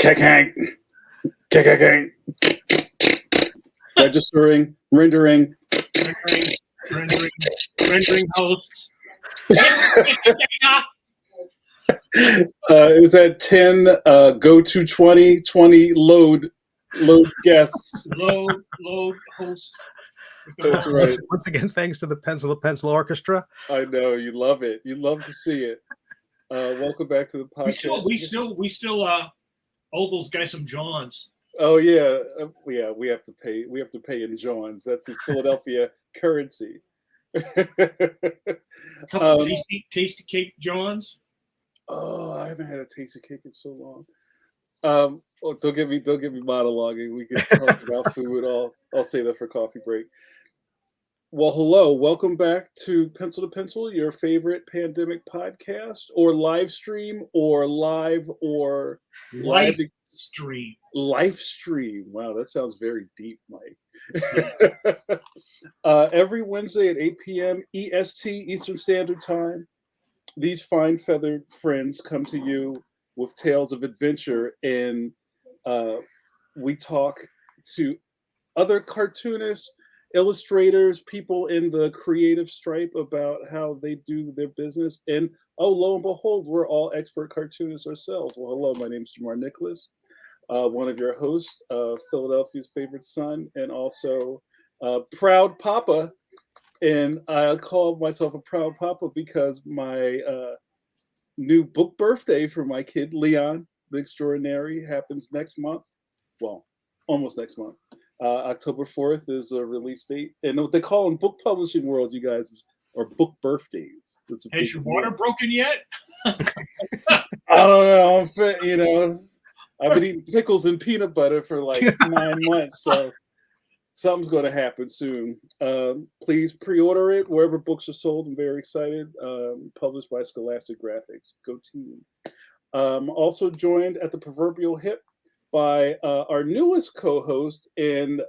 Kek-hank. Kek-hank. Registering, rendering hosts. Is that 10? Go to 20, 20 load guests. Load host. That's right. Once again, thanks to the Pencil to Pencil Orchestra. I know you love it. You love to see it. Welcome back to the podcast. We still owe those guys some Johns. Oh yeah, we have to pay. We have to pay in Johns. That's the Philadelphia currency. Couple tasty cake Johns. Oh, I haven't had a taste of cake in so long. Don't get me monologuing. We can talk about food. I'll say that for coffee break. Well, hello, welcome back to Pencil to Pencil, your favorite pandemic podcast, or live stream, or live stream. Live stream. Wow, that sounds very deep, Mike. Every Wednesday at 8 p.m. EST, Eastern Standard Time, these fine feathered friends come to you with tales of adventure, and we talk to other cartoonists, illustrators, people in the creative stripe about how they do their business. And lo and behold, we're all expert cartoonists ourselves. Well, hello, my name is JAMAR NICHOLAS, one of your hosts, Philadelphia's favorite son, and also proud papa. And I call myself a proud papa because my new book birthday for my kid, Leon the Extraordinary, happens next month. Well, almost next month. October 4th is a release date. And what they call in book publishing world, you guys, are book birthdays. Has your water broken yet? I don't know. I've been eating pickles and peanut butter for like 9 months, so something's going to happen soon. Please pre-order it wherever books are sold. I'm very excited. Published by Scholastic Graphics. Go team. Also joined at the proverbial hip by our newest co-host and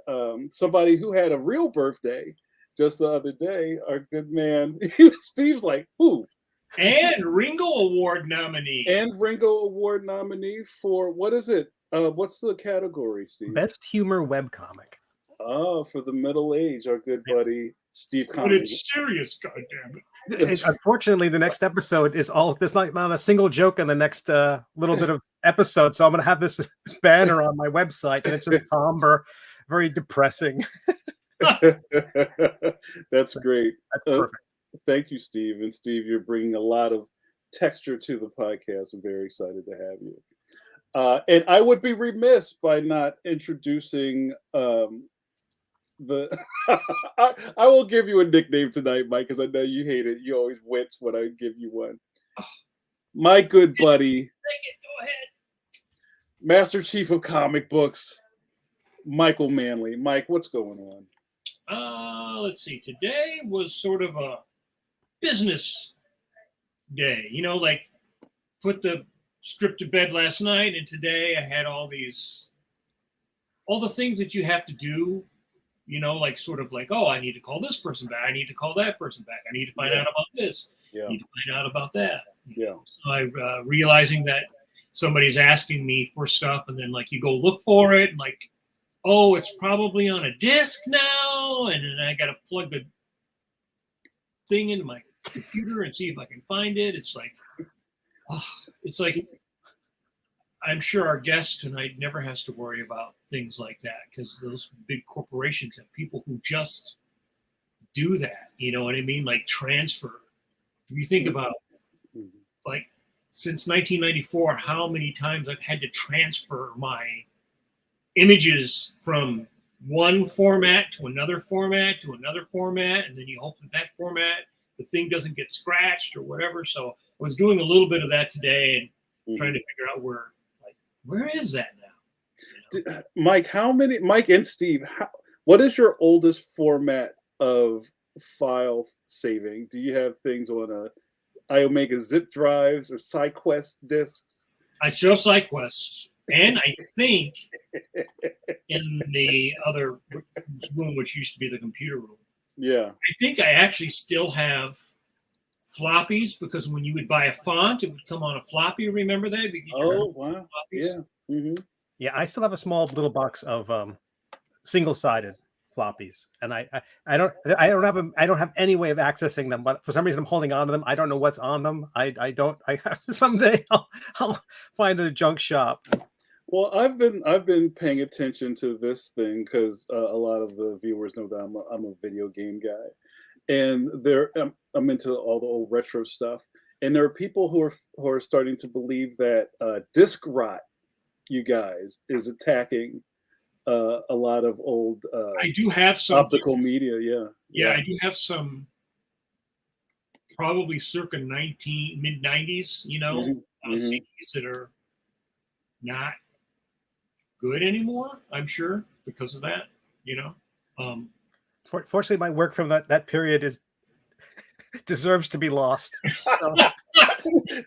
somebody who had a real birthday just the other day, our good man. Steve's like, who? And Ringo Award nominee. For, what is it? What's the category, Steve? Best Humor Webcomic. Oh, for the middle age, our good buddy, Steve Conley. But it's serious, goddammit. Unfortunately, the next episode is there's not a single joke in the next little bit of episode, so I'm going to have this banner on my website, and it's just somber, very depressing. That's great. That's perfect. Thank you, Steve. And Steve, you're bringing a lot of texture to the podcast. I'm very excited to have you. And I would be remiss by not introducing I will give you a nickname tonight, Mike, because I know you hate it. You always wince when I give you one. My good buddy, go ahead. Master Chief of Comic Books, Michael Manley. Mike, what's going on? Let's see. Today was sort of a business day. Like put the strip to bed last night, and today I had all the things that you have to do. Like sort of like, I need to call this person back. I need to call that person back. I need to find out about this. I need to find out about that. Yeah. So I realizing that somebody's asking me for stuff, and then like you go look for it, and like, it's probably on a disc now, and then I got to plug the thing into my computer and see if I can find it. It's like I'm sure our guest tonight never has to worry about things like that, because those big corporations have people who just do that. You know what I mean? Like transfer. If you think about like since 1994, how many times I've had to transfer my images from one format to another format to another format, and then you hope that format, the thing doesn't get scratched or whatever. So I was doing a little bit of that today and trying to figure out where is that now? Mike and Steve, what is your oldest format of file saving? Do you have things on iOmega zip drives or SideQuest discs? I show SideQuests, and I think in the other room, which used to be the computer room. Yeah. I think I actually still have floppies, because when you would buy a font, it would come on a floppy. Remember that? Oh, wow. Yeah. Yeah, I still have a small little box of single-sided floppies, and I don't have any way of accessing them, but for some reason I'm holding on to them. I don't know what's on them. I someday I'll find a junk shop. Well, I've been paying attention to this thing because a lot of the viewers know that I'm a video game guy, and I'm into all the old retro stuff. And there are people who are starting to believe that disc rot, you guys, is attacking a lot of old I do have some optical media. Yeah, I do have some, probably circa mid 90s. CDs that are not good anymore. I'm sure because of that. Fortunately, my work from that period deserves to be lost. So.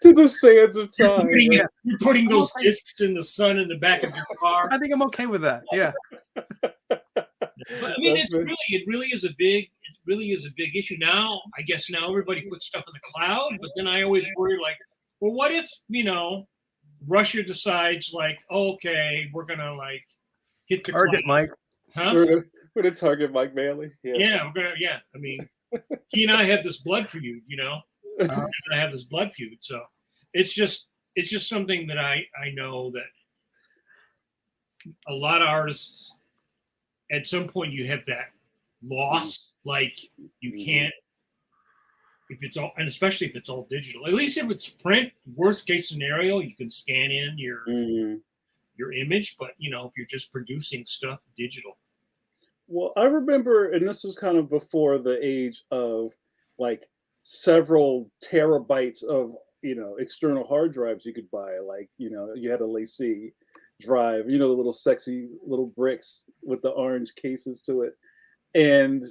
To the sands of time. You're putting those discs in the sun in the back of your car. I think I'm okay with that. Yeah. But I mean, it really is a big issue now. I guess now everybody puts stuff in the cloud, but then I always worry, like, well, what if Russia decides, like, okay, we're gonna like hit the target cloud. Mike, huh? We're gonna target Mike Manley. Yeah, we're gonna. Yeah, I mean, he and I have this blood feud, and I have this blood feud. So it's just something that I know that a lot of artists, at some point, you have that loss. Like you can't, if it's all, and especially if it's all digital. At least if it's print, worst case scenario, you can scan in your image. But if you're just producing stuff digital. Well, I remember, and this was kind of before the age of like several terabytes of external hard drives you could buy. Like you had a LaCie drive, the little sexy little bricks with the orange cases to it, and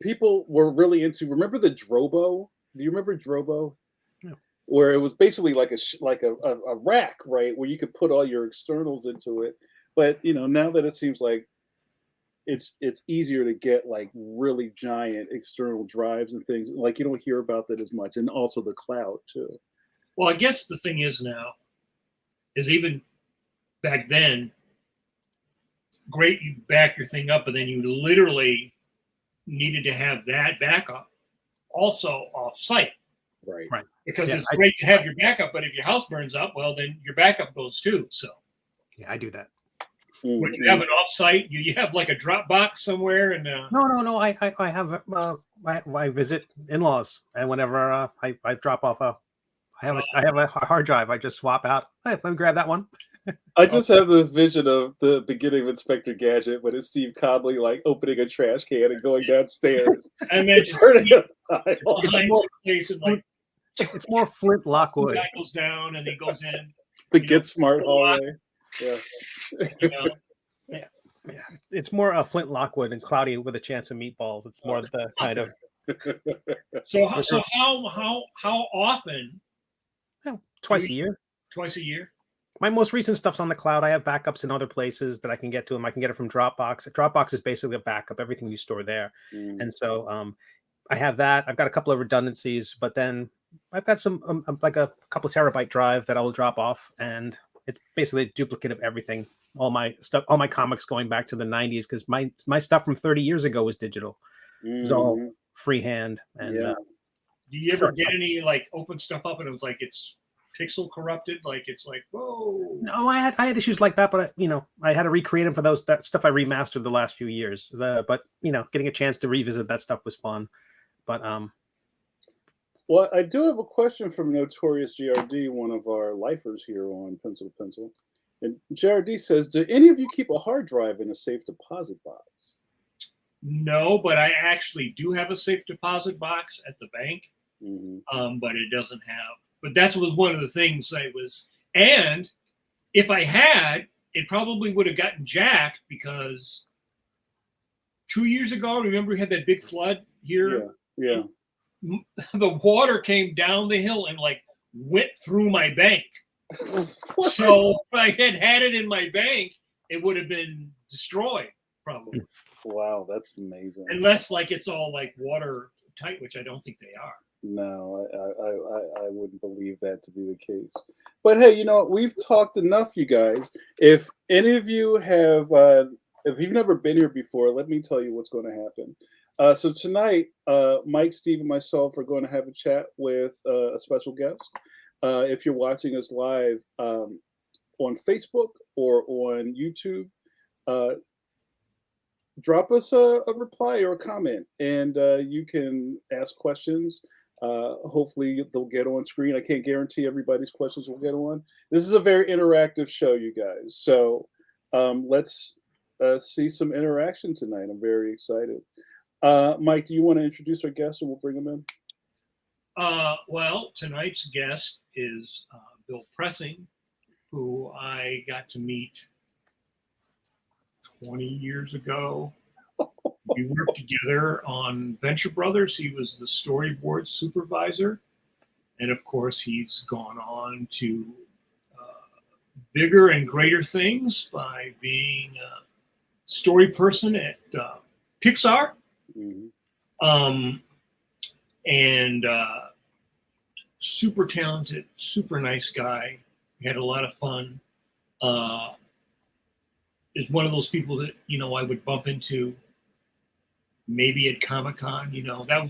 people were really into. Remember the Drobo? Do you remember Drobo? Yeah. Where it was basically like a rack, right, where you could put all your externals into it. But now that it seems like it's easier to get like really giant external drives and things, like you don't hear about that as much, and also the cloud too. Well, I guess the thing is now is even back then, great, you back your thing up, but then you literally needed to have that backup also off site. Right. Because it's great to have your backup, but if your house burns up, well, then your backup goes too. So yeah, I do that. When you have an offsite, you have like a Dropbox somewhere, and no. I have I visit in-laws, and whenever I drop off I have a hard drive. I just swap out. Hey, let me grab that one. I just have the vision of the beginning of Inspector Gadget, but it's Steve Conley like opening a trash can and going downstairs. And then it's more Flint Lockwood. The guy goes down and he goes in. The Get Smart hallway. Yeah. It's more Flint Lockwood and cloudy with a chance of meatballs. It's more the kind of. So how often? Twice a year. Twice a year. My most recent stuff's on the cloud. I have backups in other places that I can get to them. I can get it from Dropbox. Dropbox is basically a backup, everything you store there. And so I have that. I've got a couple of redundancies, but then I've got some like a couple of terabyte drive that I will drop off, and it's basically a duplicate of everything. All my stuff, all my comics going back to the 90s, because my stuff from 30 years ago was digital. It was all freehand. And do you ever get any like open stuff up and it was like it's pixel corrupted? Like it's like, whoa. No, I had issues like that, but I had to recreate them for that stuff I remastered the last few years. But getting a chance to revisit that stuff was fun. But well, I do have a question from Notorious GRD, one of our lifers here on Pencil to Pencil. And JRD says, do any of you keep a hard drive in a safe deposit box? No, but I actually do have a safe deposit box at the bank. But it doesn't have. But that was one of the things I was. And if I had, it probably would have gotten jacked, because 2 years ago, remember we had that big flood here? Yeah. The water came down the hill and like went through my bank. So if I had it in my bank, it would have been destroyed probably. Wow, that's amazing. Unless like it's all like watertight, which I don't think they are. No, I wouldn't believe that to be the case. But hey, we've talked enough, you guys. If any of you have, if you've never been here before, let me tell you what's going to happen. So tonight, Mike, Steve, and myself are going to have a chat with a special guest. If you're watching us live on Facebook or on YouTube, uh, drop us a reply or a comment, and you can ask questions. Hopefully, they'll get on screen. I can't guarantee everybody's questions will get on. This is a very interactive show, you guys. So let's see some interaction tonight. I'm very excited. Mike, do you want to introduce our guest and we'll bring him in? Well, tonight's guest is Bill Presing, who I got to meet 20 years ago. We worked together on Venture Brothers. He was the storyboard supervisor. And of course, he's gone on to bigger and greater things by being a story person at Pixar. Mm-hmm. And super talented, super nice guy. We had a lot of fun. Is one of those people that I would bump into maybe at Comic-Con.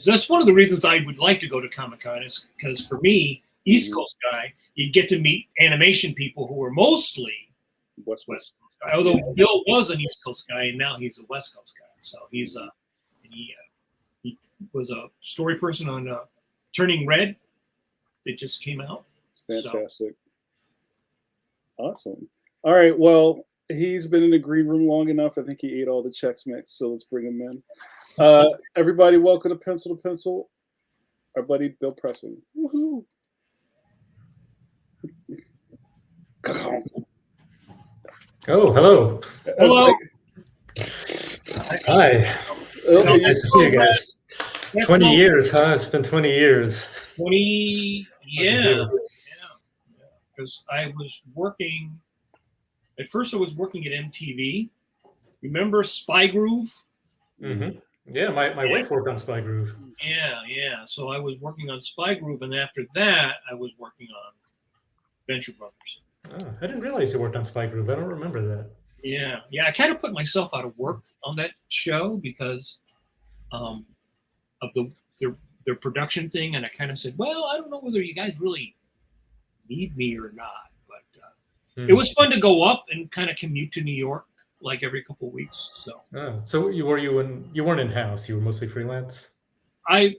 That's one of the reasons I would like to go to Comic-Con, is because for me, East Coast guy, you get to meet animation people who are mostly West Coast guy. Although Bill was an East Coast guy, and now he's a West Coast guy. So he was a story person on Turning Red that just came out. Fantastic. So. Awesome. All right. Well, he's been in the green room long enough. I think he ate all the Chex Mix, so let's bring him in. Everybody, welcome to Pencil, our buddy Bill Presing. Woohoo! Oh, hello. Hello. Hi. Nice to see you guys. 20 years, huh? It's been 20 years. 20, yeah. Because I was working, at first I was working at MTV. Remember Spy Groove? Mm-hmm. Yeah, my wife worked on Spy Groove. Yeah. So I was working on Spy Groove, and after that, I was working on Venture Brothers. Oh, I didn't realize you worked on Spy Groove. I don't remember that. Yeah. I kind of put myself out of work on that show because of their production thing, and I kind of said, well, I don't know whether you guys really need me or not, but it was fun to go up and kind of commute to New York like every couple of weeks. So you weren't in house. You were mostly freelance. I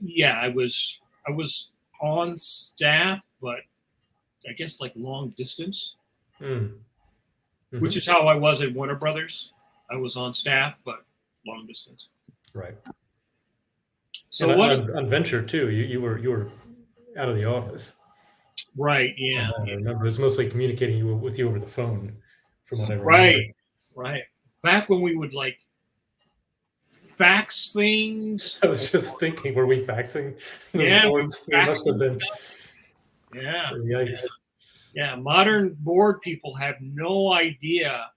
was on staff, but I guess like long distance, which is how I was at Warner Brothers. I was on staff, but long distance. Right. So on Venture too, you were out of the office. Right. Yeah. I remember it was mostly communicating with you over the phone, from what I remember. Right. Back when we would like fax things. I was just thinking, were we faxing those boards? We must have been. Yeah. Yikes. Yeah. Modern board people have no idea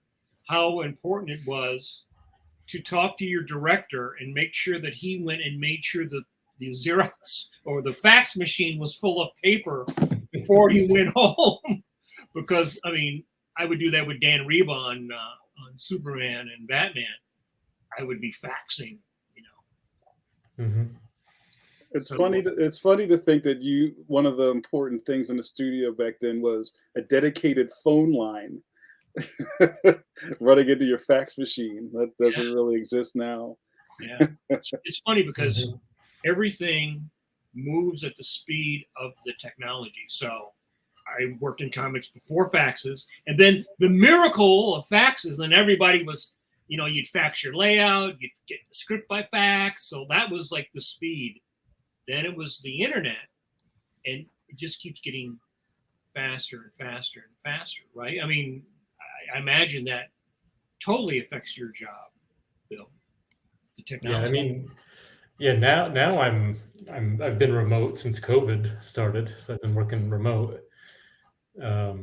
how important it was to talk to your director and make sure that he went and made sure that the Xerox or the fax machine was full of paper before he went home. Because I would do that with Dan Reba on Superman and Batman. I would be faxing, It's funny to think that one of the important things in the studio back then was a dedicated phone line running into your fax machine. That doesn't really exist now. Yeah, it's funny because everything moves at the speed of the technology. So I worked in comics before faxes, and then the miracle of faxes, and everybody was, you'd fax your layout, you'd get the script by fax. So that was like the speed. Then it was the internet, and it just keeps getting faster and faster and faster, right? I imagine that totally affects your job, Bill. The technology. Yeah, now I've been remote since COVID started, so I've been working remote. But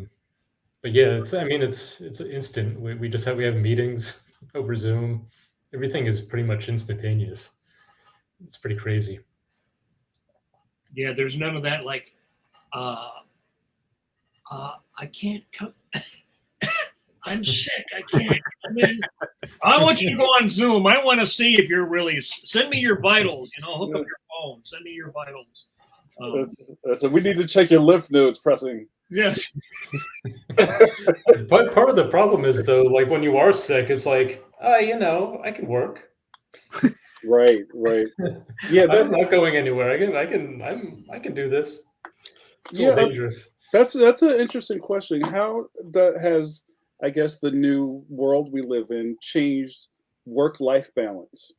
yeah, it's instant. We have meetings over Zoom. Everything is pretty much instantaneous. It's pretty crazy. Yeah, there's none of that like, I can't come. I'm sick. I can't come in. I want you to go on Zoom. I want to see if you're really. Send me your vitals. You know, hook up your phone. Send me your vitals. We need to check your lymph nodes, Presing. Yes. But part of the problem is though, like when you are sick, it's like, you know, I can work. Right. Yeah, I'm not going anywhere. I can do this. It's a little dangerous. That's an interesting question. How that has, I guess, the new world we live in changed work-life balance?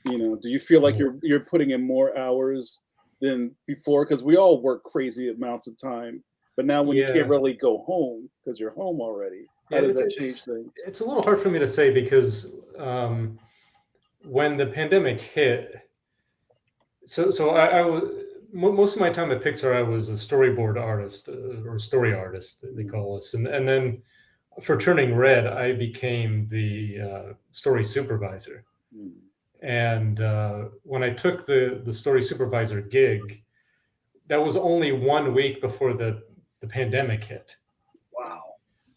You know, do you feel like you're putting in more hours than before? Because we all work crazy amounts of time, but now when you can't really go home because you're home already, how does that change things? It's a little hard for me to say because when the pandemic hit, so I was most of my time at Pixar, I was a storyboard artist or story artist, they call us, and then for Turning Red, I became the story supervisor. And when I took the story supervisor gig, that was only 1 week before the pandemic hit. Wow.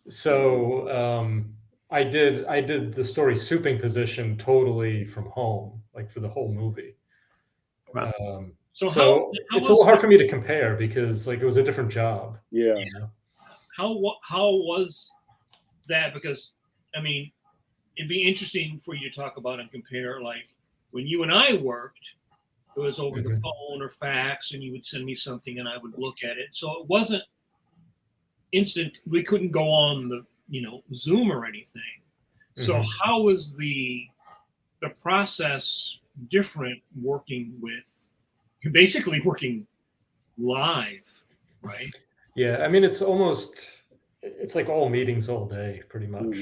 So I did the story souping position totally from home, like for the whole movie. Wow. So it's a little hard for me to compare because like it was a different job. Yeah. You know? How was that? Because I mean, it'd be interesting for you to talk about and compare. Like when you and I worked, it was over the phone or fax, and you would send me something, and I would look at it. So it wasn't instant. We couldn't go on the Zoom or anything. So how was the process different working with? You're basically working live, right? Yeah, I mean, it's like all meetings all day, pretty much.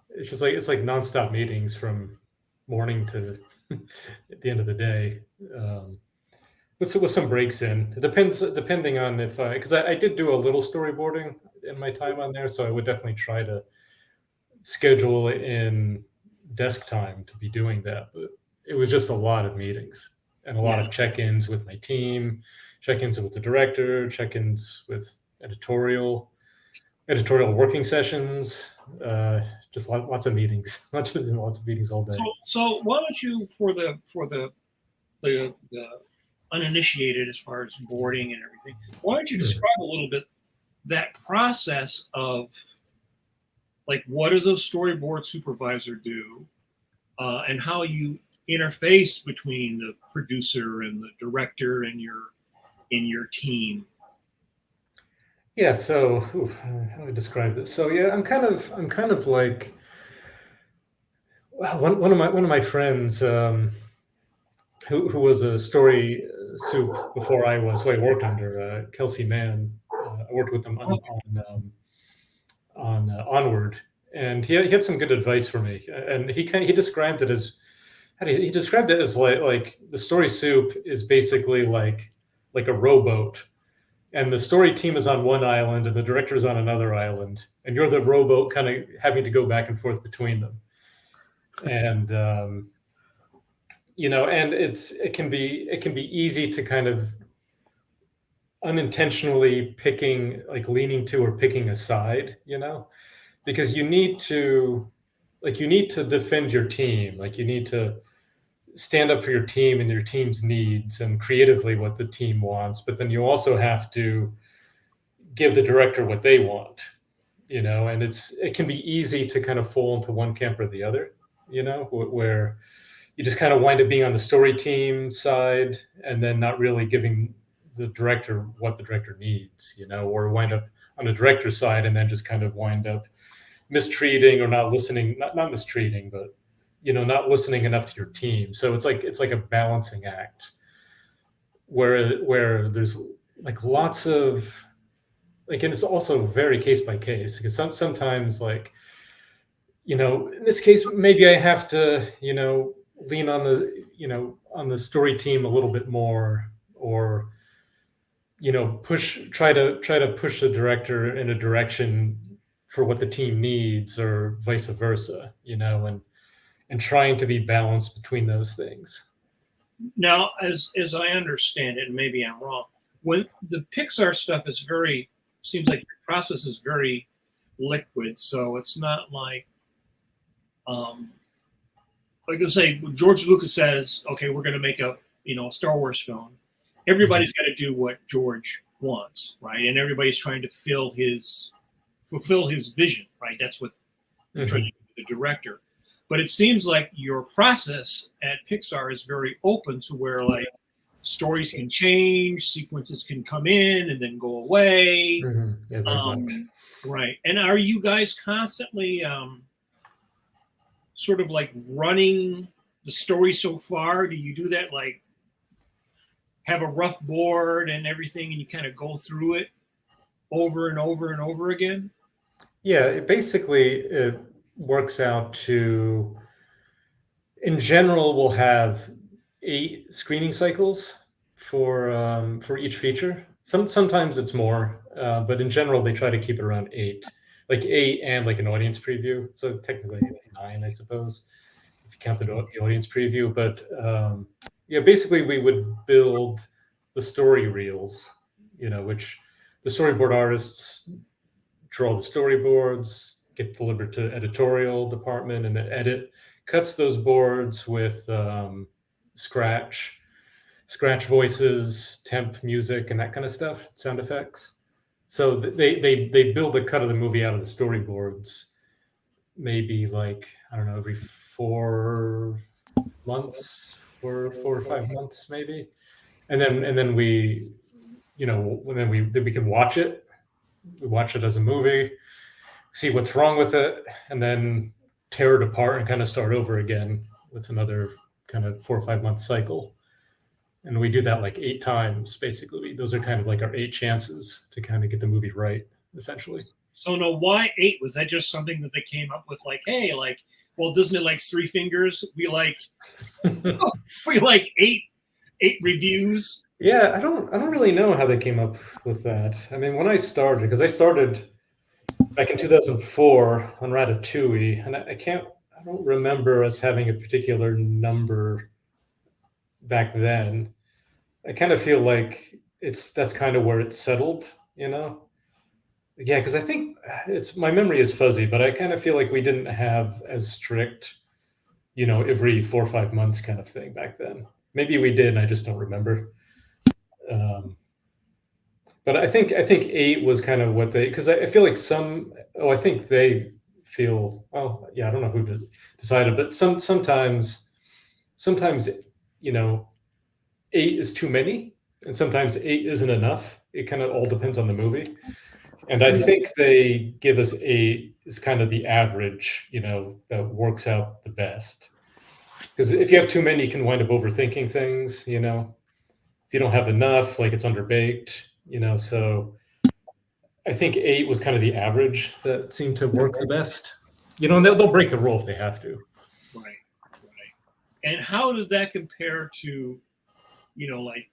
It's like nonstop meetings from morning to the end of the day, with some breaks in. It depending on because I did do a little storyboarding in my time on there, so I would definitely try to schedule in desk time to be doing that. But it was just a lot of meetings. And a lot of check-ins with my team, check-ins with the director, check-ins with editorial working sessions, just lots of meetings, lots of meetings all day. So why don't you, for the uninitiated as far as boarding and everything, why don't you describe a little bit that process of like what does a storyboard supervisor do, and how you interface between the producer and the director and your team? Yeah, so how do I describe this? So yeah, I'm kind of like one of my friends who was a story soup before I was, who I worked under, Kelsey Mann. I worked with him on Onward, and he had some good advice for me. And he described it as like the story soup is basically like a rowboat, and the story team is on one island and the director is on another island, and you're the rowboat kind of having to go back and forth between them. And and it can be easy to kind of unintentionally leaning to or picking a side, because you need to defend your team. Like you need to stand up for your team and your team's needs and creatively what the team wants, but then you also have to give the director what they want, and it can be easy to kind of fall into one camp or the other, where you just kind of wind up being on the story team side and then not really giving the director what the director needs, or wind up on the director's side and then just kind of wind up mistreating or not listening, not mistreating, but not listening enough to your team. So it's like a balancing act where there's like lots of and it's also very case by case, because sometimes in this case, maybe I have to, lean on the story team a little bit more, or, try to push the director in a direction for what the team needs, or vice versa, and trying to be balanced between those things. Now, as I understand it, and maybe I'm wrong, when the Pixar stuff is seems like the process is very liquid, so it's not like I say George Lucas says, okay, we're going to make a Star Wars film. Everybody's got to do what George wants, right? And everybody's trying to fulfill his vision, right? That's what they're trying to do with the director. But it seems like your process at Pixar is very open to where like stories can change, sequences can come in and then go away. Yeah, very much. Right. And are you guys constantly sort of like running the story so far? Do you do that, like have a rough board and everything and you kind of go through it over and over and over again? Yeah, it works out to, in general, we'll have 8 screening cycles for each feature. Sometimes it's more, but in general, they try to keep it around 8. Like 8 and like an audience preview. So technically 9, I suppose, if you count the audience preview. But yeah, basically we would build the story reels, which the storyboard artists draw the storyboards, get delivered to editorial department, and then edit, cuts those boards with scratch voices, temp music, and that kind of stuff, sound effects. So they build the cut of the movie out of the storyboards, maybe like, I don't know, every 4 months, 4 or 5 months maybe, and then we, then we can watch it. We watch it as a movie, see what's wrong with it, and then tear it apart and kind of start over again with another kind of 4 or 5 month cycle. And we do that like 8 times, basically. Those are kind of like our 8 chances to kind of get the movie right, essentially. So no, why 8? Was that just something that they came up with? Like, hey, like, well, doesn't it like 3 fingers? We like, we like 8 reviews. Yeah, I don't really know how they came up with that. I mean, when I started, because I started back in 2004 on Ratatouille, and I don't remember us having a particular number back then. I kind of feel like that's kind of where it settled, Yeah, because I think my memory is fuzzy, but I kind of feel like we didn't have as strict, every 4 or 5 months kind of thing back then. Maybe we did, and I just don't remember. But I think 8 was kind of what because I feel like I think they feel, yeah, I don't know who decided, but sometimes 8 is too many, and sometimes 8 isn't enough. It kind of all depends on the movie. And I think they give us 8 is kind of the average, that works out the best. Because if you have too many, you can wind up overthinking things, If you don't have enough, like it's underbaked, so I think 8 was kind of the average that seemed to work the best. And they'll break the rule if they have to. Right. And how does that compare to, like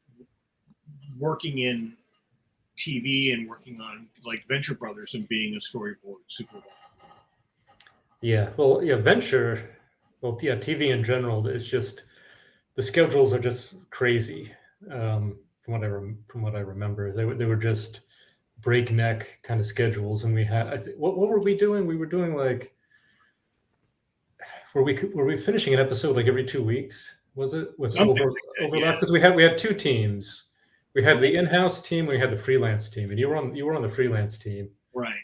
working in TV and working on like Venture Brothers and being a storyboard supervisor? Yeah, well, yeah, TV in general is just, the schedules are just crazy. From what I remember, they were just breakneck kind of schedules, and we had, what were we doing? We were doing like, were we finishing an episode like every 2 weeks? Was it with overlap? Because we had 2 teams. We had the in-house team, we had the freelance team, and you were on the freelance team, right?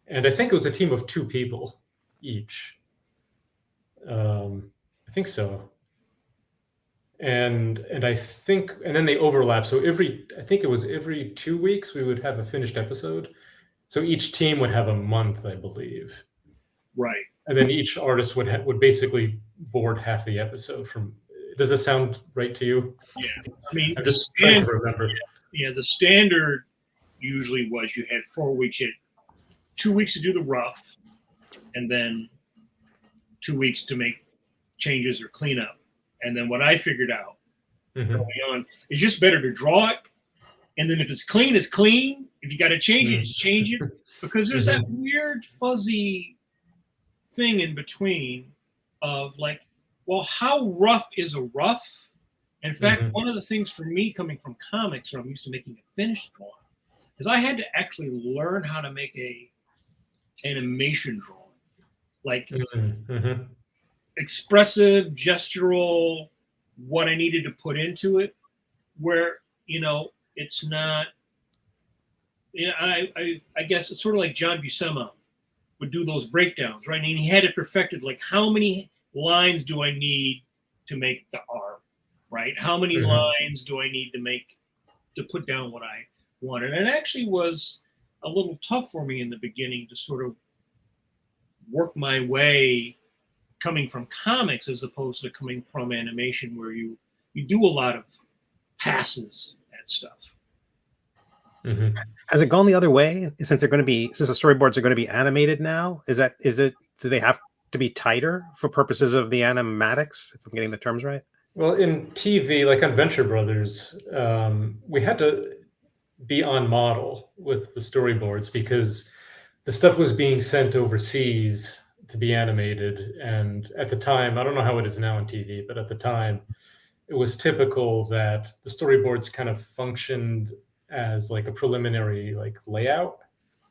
And I think it was a team of 2 people each. I think so. And I think, and then they overlap. So I think it was every 2 weeks we would have a finished episode. So each team would have a month, I believe. Right. And then each artist would basically board half the episode from. Does this sound right to you? Yeah. I mean, I'm just trying to remember. Yeah, the standard usually was you had 4 weeks, you had 2 weeks to do the rough, and then 2 weeks to make changes or clean up. And then what I figured out early on is just better to draw it. And then if it's clean, it's clean. If you got to change it, just change it. Because there's that weird fuzzy thing in between of like, well, how rough is a rough In fact, Mhm. one of the things for me coming from comics, where I'm used to making a finished drawing, is I had to actually learn how to make a animation drawing, like Mhm. expressive, gestural, what I needed to put into it, where it's not. I guess it's sort of like John Buscema would do those breakdowns, right? And he had it perfected. Like, how many lines do I need to make the arm, right? How many Mhm. lines do I need to put down what I wanted? And it actually was a little tough for me in the beginning to sort of work my way coming from comics as opposed to coming from animation, where you do a lot of passes and stuff. Mhm. Has it gone the other way since the storyboards are going to be animated now? Do they have to be tighter for purposes of the animatics, if I'm getting the terms right? Well, in TV, like on Venture Brothers, we had to be on model with the storyboards because the stuff was being sent overseas to be animated. And at the time, I don't know how it is now on TV, but at the time, it was typical that the storyboards kind of functioned as like a preliminary like layout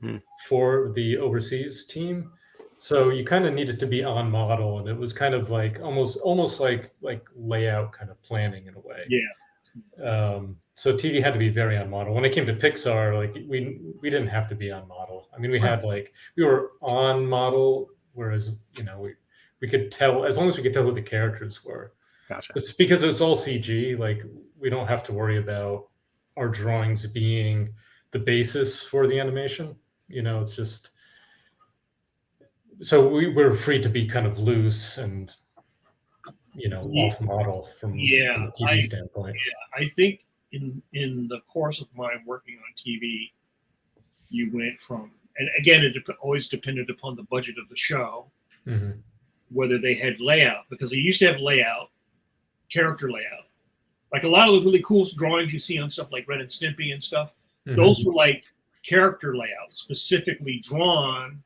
Hmm. for the overseas team. So you kind of needed to be on model, and it was kind of like almost like layout kind of planning in a way. Yeah. So TV had to be very on model. When it came to Pixar, like we didn't have to be on model. I mean, we were on model, whereas we could tell, as long as we could tell who the characters were. Gotcha. It's because it's all CG. Like, we don't have to worry about our drawings being the basis for the animation. It's just, so we're free to be kind of loose and off model from a TV standpoint. I think in the course of my working on TV, you went from, and again, it always depended upon the budget of the show, Mhm. whether they had layout, because they used to have layout, character layout. Like a lot of those really cool drawings you see on stuff like Ren and Stimpy and stuff, Mhm. those were like character layouts specifically drawn,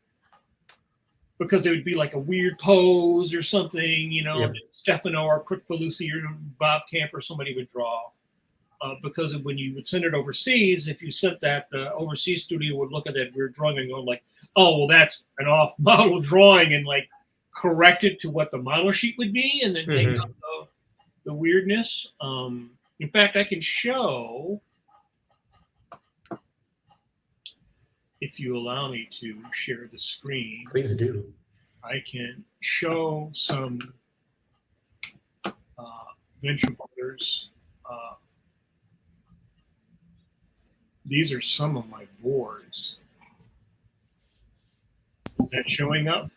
because it would be like a weird pose or something, Yep. that Stefano or Crick Belusi or Bob Camp or somebody would draw. Because when you would send it overseas, if you sent that, the overseas studio would look at that weird drawing and go like, oh, well, that's an off-model drawing, and like correct it to what the model sheet would be, and then take out the weirdness. In fact, I can show, if you allow me to share the screen. Please do. I can show some Venture Brothers. These are some of my boards. Is that showing up?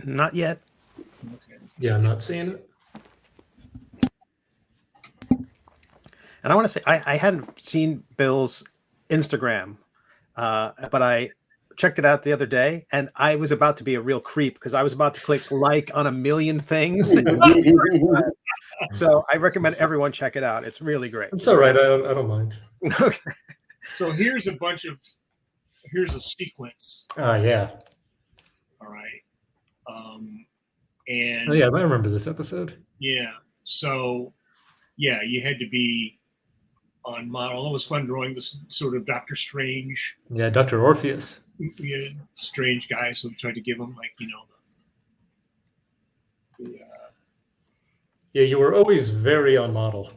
Not yet. Okay. Yeah, I'm not seeing it. And I want to say I hadn't seen Bill's Instagram, but I checked it out the other day, and I was about to be a real creep because I was about to click like on a million things. So I recommend everyone check it out. It's really great. It's all right. I don't mind. Okay. So here's a sequence. Yeah. All right. And Oh yeah, I remember this episode. yeah. So yeah, you had to be on model. It was fun drawing this sort of Doctor Strange. Yeah, Dr. Orpheus. Strange guy. So we tried to give him like, Yeah, you were always very on model.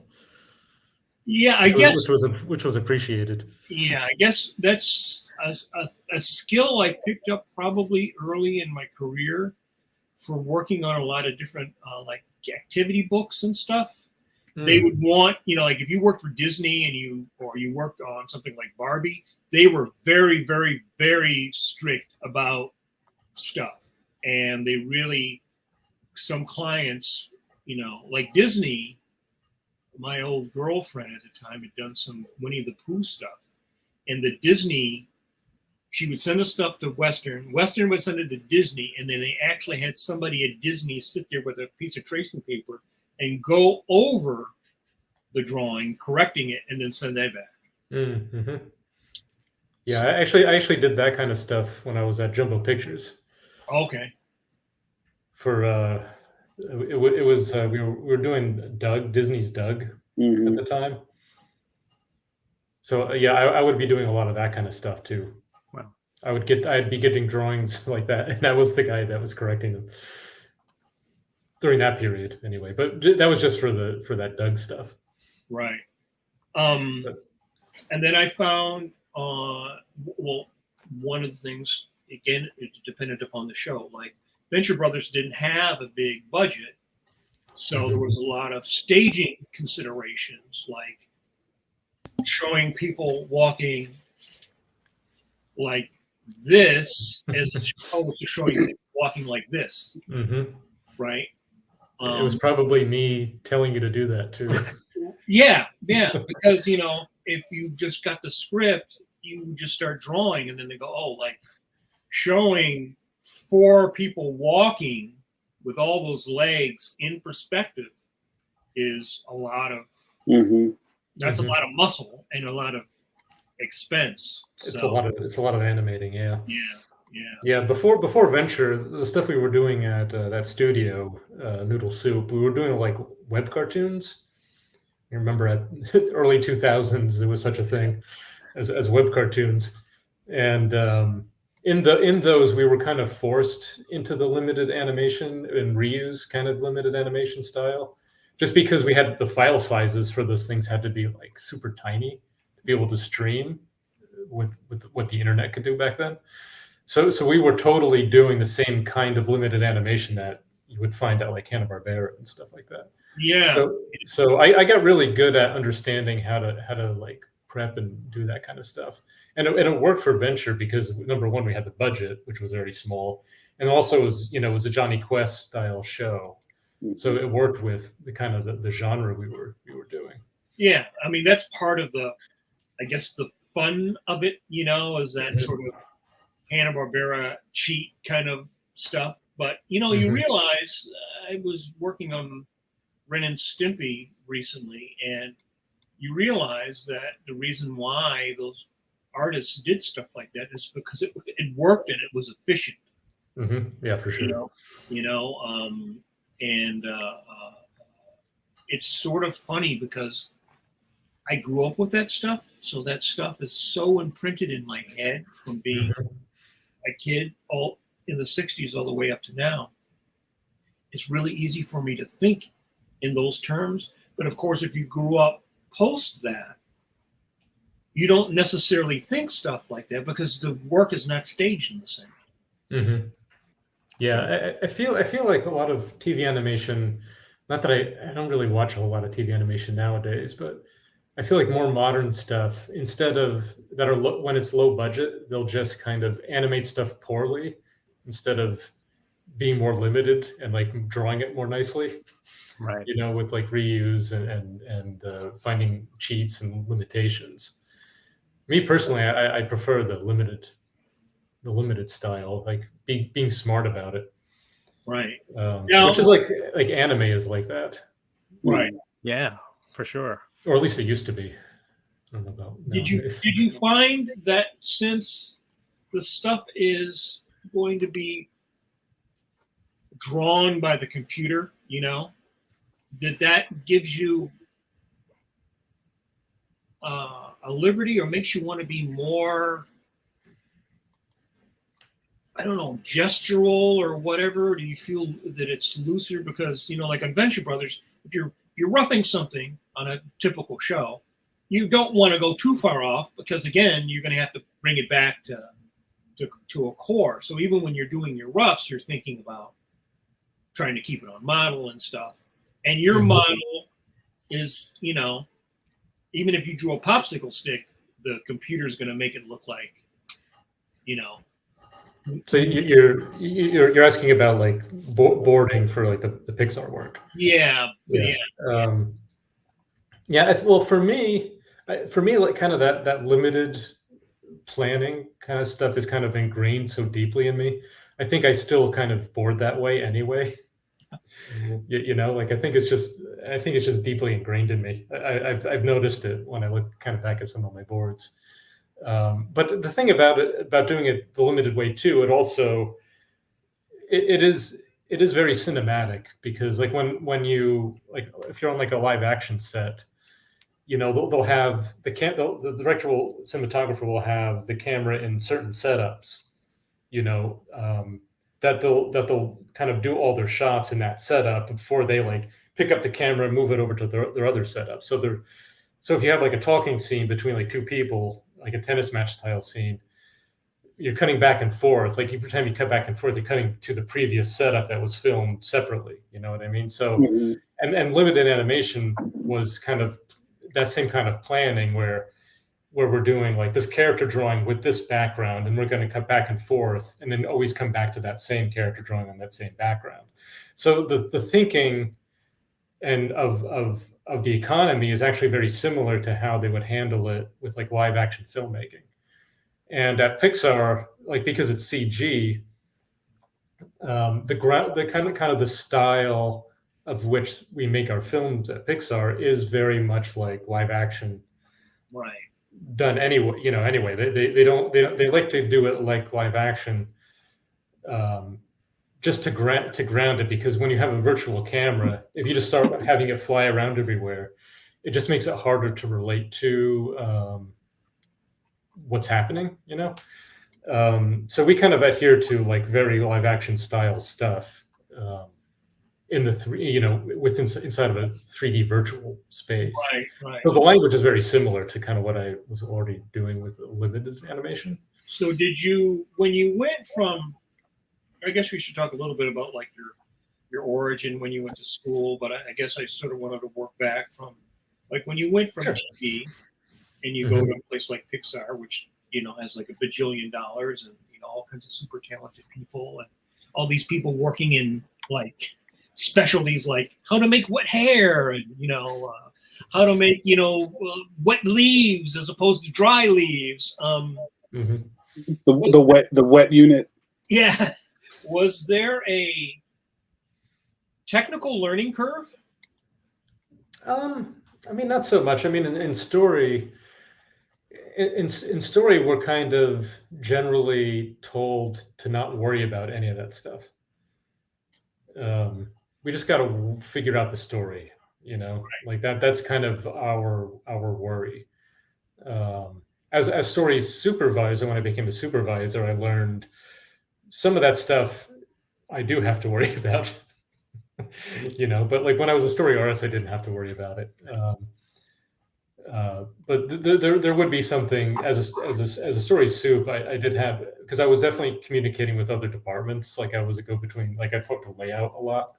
Yeah, I guess which was appreciated. Yeah, I guess that's a skill I picked up probably early in my career for working on a lot of different like activity books and stuff. They would want, like if you worked for Disney and you worked on something like Barbie, they were very, very, very strict about stuff. And they really, some clients, like Disney, my old girlfriend at the time had done some Winnie the Pooh stuff. And the Disney, she would send the stuff to Western. Western would send it to Disney. And then they actually had somebody at Disney sit there with a piece of tracing paper and go over the drawing, correcting it, and then send that back. Mm-hmm. Yeah, I actually did that kind of stuff when I was at Jumbo Pictures. Okay. For it was we were doing Disney's Doug, at the time. So yeah, I would be doing a lot of that kind of stuff too. Wow. I'd be getting drawings like that, and I was the guy that was correcting them during that period anyway. But that was just for that Doug stuff. Right. And then I found, well, one of the things, again, it depended upon the show. Like Venture Brothers didn't have a big budget, so there was a lot of staging considerations, like showing people walking like this as opposed to showing them walking like this, right? It was probably me telling you to do that too. Yeah, because if you just got the script, you just start drawing, and then they go, oh, like showing 4 people walking with all those legs in perspective is a lot of that's a lot of muscle and a lot of expense. It's a lot of animating, yeah. Yeah. Before Venture, the stuff we were doing at that studio, Noodle Soup, we were doing like web cartoons. You remember at early 2000s there was such a thing as web cartoons, and in those we were kind of forced into the limited animation and reuse kind of limited animation style, just because we had the file sizes for those things had to be like super tiny to be able to stream with what the internet could do back then. So we were totally doing the same kind of limited animation that you would find out like Hanna-Barbera and stuff like that. Yeah. So I got really good at understanding how to like prep and do that kind of stuff. And it worked for Venture because number one, we had the budget, which was very small. And also it was a Johnny Quest style show. So it worked with the kind of the genre we were doing. Yeah. I mean, that's part of I guess the fun of it, is that sort of Hanna-Barbera cheat kind of stuff. But, you realize I was working on Ren and Stimpy recently, and you realize that the reason why those artists did stuff like that is because it worked and it was efficient. Yeah, for sure. It's sort of funny because I grew up with that stuff, so that stuff is so imprinted in my head from being a kid all in the 60s all the way up to now. It's really easy for me to think in those terms, but of course if you grew up post that, you don't necessarily think stuff like that because the work is not staged in the same. Yeah, I feel like a lot of TV animation, not that I don't really watch a whole lot of TV animation nowadays, but I feel like more modern stuff, instead of that are when it's low budget, they'll just kind of animate stuff poorly instead of being more limited and like drawing it more nicely. Right. With like reuse and finding cheats and limitations. Me personally, I prefer the limited style, like being smart about it. Right. Which is like anime is like that. Right. Yeah, for sure. Or at least it used to be. I don't know about nowadays. Did you find that since the stuff is going to be drawn by the computer, that gives you a liberty or makes you want to be more, I don't know, gestural or whatever? Do you feel that it's looser? Because, like on Venture Brothers, if you're roughing something on a typical show, you don't want to go too far off because, again, you're going to have to bring it back to a core. So even when you're doing your roughs, you're thinking about trying to keep it on model and stuff. And your model is, even if you drew a popsicle stick, the computer's going to make it look like, So you're asking about like boarding for like the Pixar work. Yeah. Well, for me, like kind of that limited planning kind of stuff is kind of ingrained so deeply in me. I think I still kind of board that way anyway. Like I think it's just deeply ingrained in me. I've noticed it when I look kind of back at some of my boards. But the thing about doing it the limited way too, it is very cinematic because like when you like if you're on like a live action set, you know, they'll have the director cinematographer will have the camera in certain setups, you know, that they'll kind of do all their shots in that setup before they like pick up the camera and move it over to their other setup. So if you have like a talking scene between like two people, like a tennis match style scene, you're cutting back and forth. Like every time you cut back and forth, you're cutting to the previous setup that was filmed separately. You know what I mean? So, and limited animation was kind of that same kind of planning where we're doing like this character drawing with this background, and we're going to cut back and forth, and then always come back to that same character drawing on that same background. So the thinking and of the economy is actually very similar to how they would handle it with like live action filmmaking. And at Pixar, like because it's CG, the kind of the style of which we make our films at Pixar is very much like live action, right? Done anyway. You know, anyway, they like to do it like live action, just to ground it, because when you have a virtual camera, if you just start having it fly around everywhere, it just makes it harder to relate to what's happening, you know? So we kind of adhere to like very live action style stuff in the inside of a 3D virtual space. Right. So the language is very similar to kind of what I was already doing with limited animation. So when you went from, I guess we should talk a little bit about like your origin when you went to school, but I guess I sort of wanted to work back from like when you went from TV and you go to a place like Pixar, which, you know, has like $1 bajillion and, you know, all kinds of super talented people and all these people working in like specialties like how to make wet hair and, you know, how to make, you know, wet leaves as opposed to dry leaves. The wet unit. Yeah. Was there a technical learning curve? I mean, not so much. I mean, in story, we're kind of generally told to not worry about any of that stuff. We just got to figure out the story, you know, like that. That's kind of our worry. As story supervisor, when I became a supervisor, I learned some of that stuff I do have to worry about, you know, but like when I was a story artist, I didn't have to worry about it. But there would be something as a story soup. I did have, because I was definitely communicating with other departments. Like I was a go-between. Like I talked to layout a lot,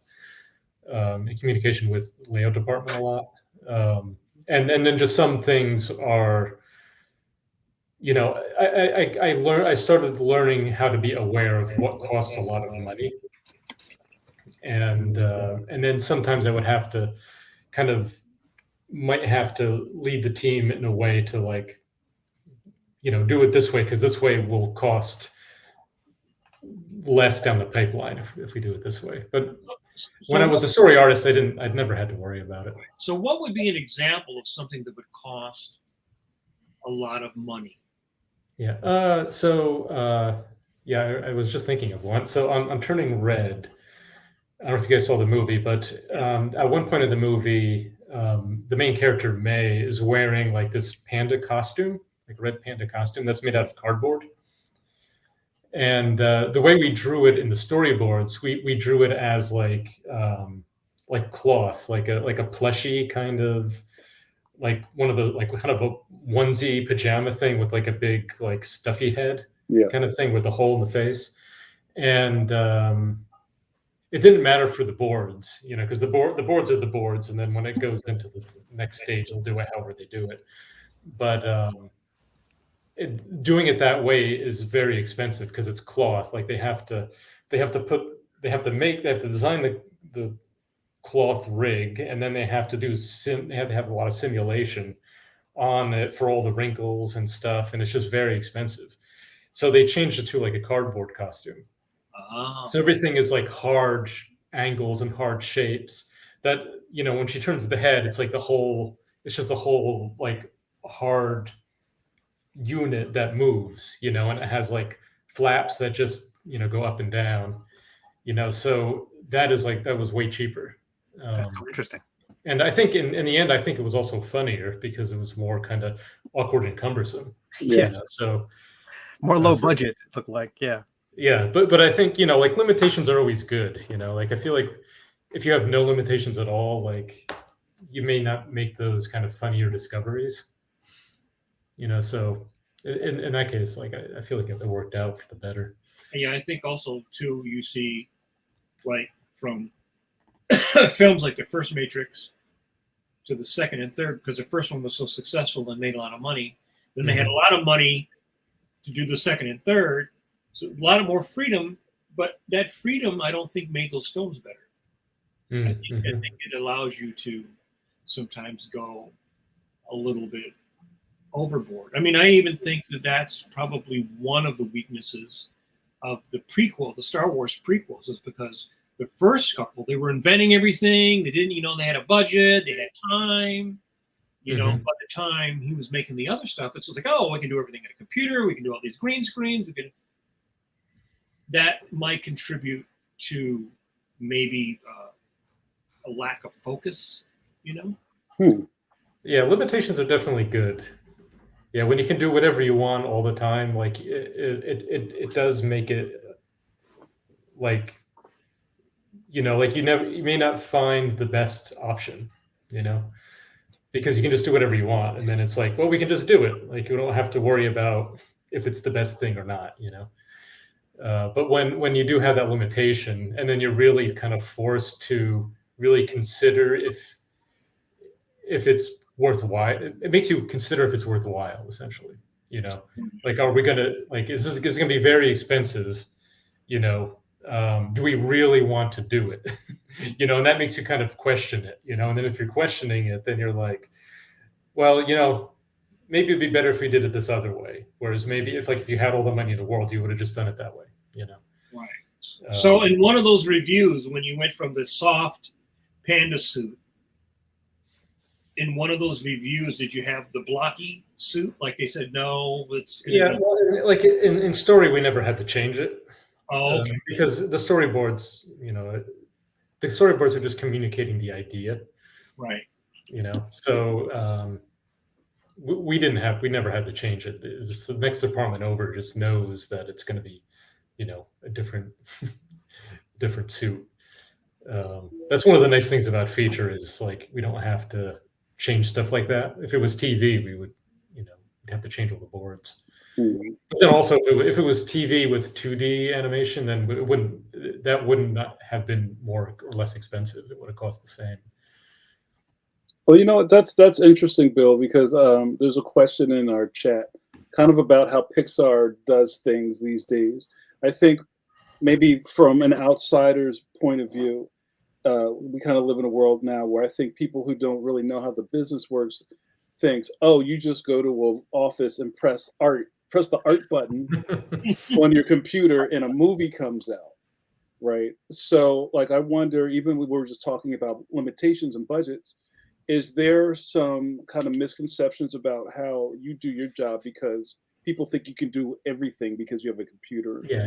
in communication with layout department a lot, and then just some things are, you know, I started learning how to be aware of what costs a lot of money, and then sometimes I would have to might have to lead the team in a way to like, you know, do it this way because this way will cost less down the pipeline if we do it this way. But when I was a story artist, I'd never had to worry about it. So what would be an example of something that would cost a lot of money? Yeah. I was just thinking of one. So on Turning Red, I don't know if you guys saw the movie, but at one point in the movie, the main character, May, is wearing like this panda costume, like red panda costume that's made out of cardboard. And the way we drew it in the storyboards, we drew it as like cloth, like a plushy kind of, like one of the, like kind of a onesie pajama thing with like a big like stuffy head kind of thing with a hole in the face. And it didn't matter for the boards, you know, because the boards are the boards, and then when it goes into the next stage, they'll do it however they do it. But doing it that way is very expensive because it's cloth. Like they have to design the cloth rig, and then they have to have a lot of simulation on it for all the wrinkles and stuff, and it's just very expensive. So they changed it to like a cardboard costume. So everything is like hard angles and hard shapes that, you know, when she turns the head, it's like it's just the whole like hard unit that moves, you know, and it has like flaps that just, you know, go up and down, you know, so that was way cheaper. That's so interesting. And I think in the end, I think it was also funnier because it was more kind of awkward and cumbersome. Yeah. You know? So More low so- budget, it looked like. Yeah. yeah, but I think, you know, like limitations are always good. You know, like I feel like if you have no limitations at all, like you may not make those kind of funnier discoveries. You know, so in that case, like I feel like it worked out for the better. And yeah, I think also too, you see, like from films like the first Matrix to the second and third, because the first one was so successful and made a lot of money. Then they had a lot of money to do the second and third, so a lot of more freedom. But that freedom, I don't think, made those films better. I think it allows you to sometimes go a little bit overboard. I mean, I even think that that's probably one of the weaknesses of the prequel, the Star Wars prequels, is because the first couple, they were inventing everything. They didn't, you know, they had a budget, they had time. You know, by the time he was making the other stuff, it's just like, oh, we can do everything in a computer. We can do all these green screens. We can. That might contribute to maybe a lack of focus. You know. Yeah, limitations are definitely good. Yeah, when you can do whatever you want all the time, like it does make it like, you know, like you may not find the best option, you know, because you can just do whatever you want, and then it's like, well, we can just do it. Like you don't have to worry about if it's the best thing or not, you know. But when you do have that limitation, and then you're really kind of forced to really consider if it's worthwhile, it makes you consider if it's worthwhile, essentially. You know, like, are we gonna, like, is this gonna be very expensive? You know, do we really want to do it? You know, and that makes you kind of question it. You know, and then if you're questioning it, then you're like, well, you know, maybe it'd be better if we did it this other way. Whereas maybe if you had all the money in the world, you would have just done it that way. You know. Right. So in one of those reviews, when you went from the soft panda suit, in one of those reviews, did you have the blocky suit? Like they said, no, it's well, like in story, we never had to change it. Oh, okay. Because the storyboards, you know, the storyboards are just communicating the idea, Right. you know. So we never had to change it. It's just the next department over just knows that it's going to be, you know, a different suit. That's one of the nice things about feature is like we don't have to change stuff like that. If it was TV, we would, you know, we'd have to change all the boards. But then also, if it was TV with 2D animation, then it wouldn't not have been more or less expensive. It would have cost the same. Well, you know what? That's interesting, Bill, because there's a question in our chat, kind of about how Pixar does things these days. I think maybe from an outsider's point of view, we kind of live in a world now where I think people who don't really know how the business works thinks, oh, you just go to an office and press the art button on your computer and a movie comes out, right? So like, I wonder, even when we were just talking about limitations and budgets, is there some kind of misconceptions about how you do your job because people think you can do everything because you have a computer? Yeah.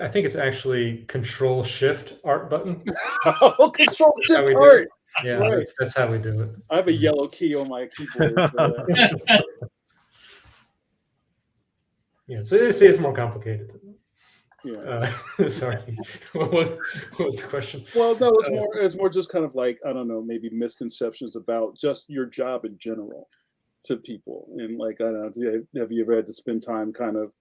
I think it's actually Control-Shift art button. Oh, Control-Shift How we do art. it. Yeah, Right. that's how we do it. I have a yellow key on my keyboard. Yeah, so it's more complicated. Yeah. Sorry, what was the question? Well, no, it's more just kind of like, I don't know, maybe misconceptions about just your job in general to people. And like, I don't know, have you ever had to spend time kind of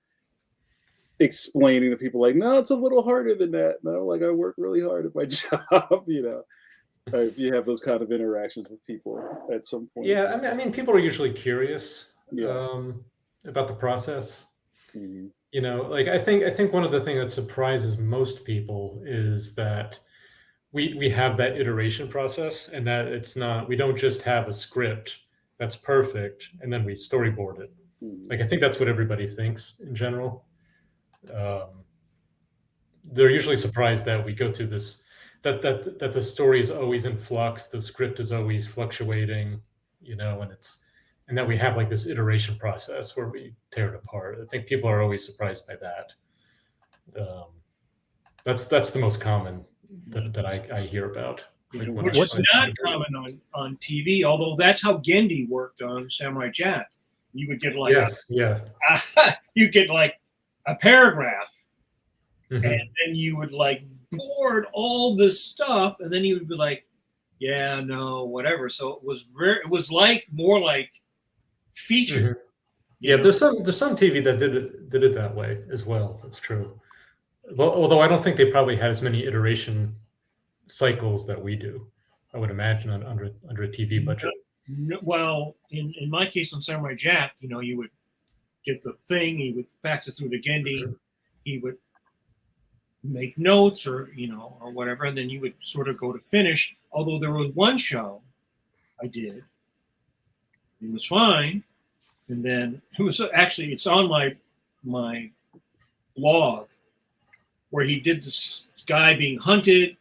explaining to people like, no, it's a little harder than that. No, like I work really hard at my job, you know. If you have those kind of interactions with people at some point. Yeah, I mean, people are usually curious Yeah. about the process. Mhm. You know, like I think one of the things that surprises most people is that we have that iteration process, and that we don't just have a script that's perfect and then we storyboard it. Mhm. Like I think that's what everybody thinks in general. They're usually surprised that we go through this, that the story is always in flux, the script is always fluctuating, you know, and that we have like this iteration process where we tear it apart. I think people are always surprised by that. That's the most common that I hear about. Like when which I- is not common on TV, although that's how Gendy worked on Samurai Jack. You would get like you get like a paragraph, Mhm. and then you would like board all this stuff, and then he would be like, yeah, no, whatever. So it was like more like feature. Mhm. Yeah, there's some TV that did it that way as well. That's true. Well, although I don't think they probably had as many iteration cycles that we do. I would imagine under a TV budget. Well, in my case on Samurai Jack, you would get the thing, he would fax it through to Gendy, Mhm. he would make notes or whatever, and then you would sort of go to finish. Although there was one show I did, it was fine, and then it was actually, it's on my blog, where he did this guy being hunted,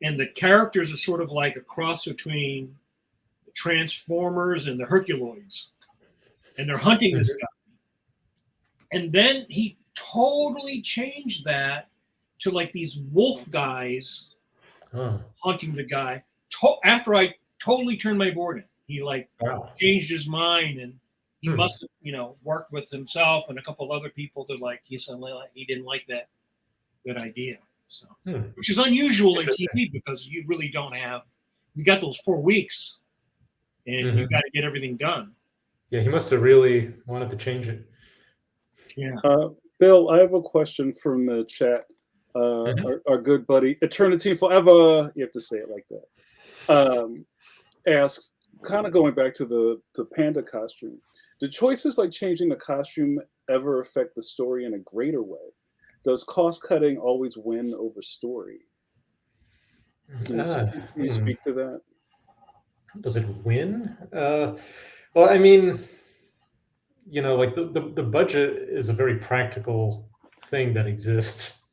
and the characters are sort of like a cross between the Transformers and the Herculoids, and they're hunting this guy. And then he totally changed that to like these wolf guys hunting the guy. After I totally turned my board in, he like changed his mind, and he must have worked with himself and a couple of other people to like he didn't like that idea. So, which is unusual in TV because you really don't have, you got those 4 weeks, and you got to get everything done. Yeah, he must have really wanted to change it. Yeah. Bill, I have a question from the chat. Our good buddy Eternity Forever, you have to say it like that, asks, kind of going back to the panda costume, do choices like changing the costume ever affect the story in a greater way? Does cost cutting always win over story? Can you speak to that? Does it win? Well, I mean, like the budget is a very practical thing that exists.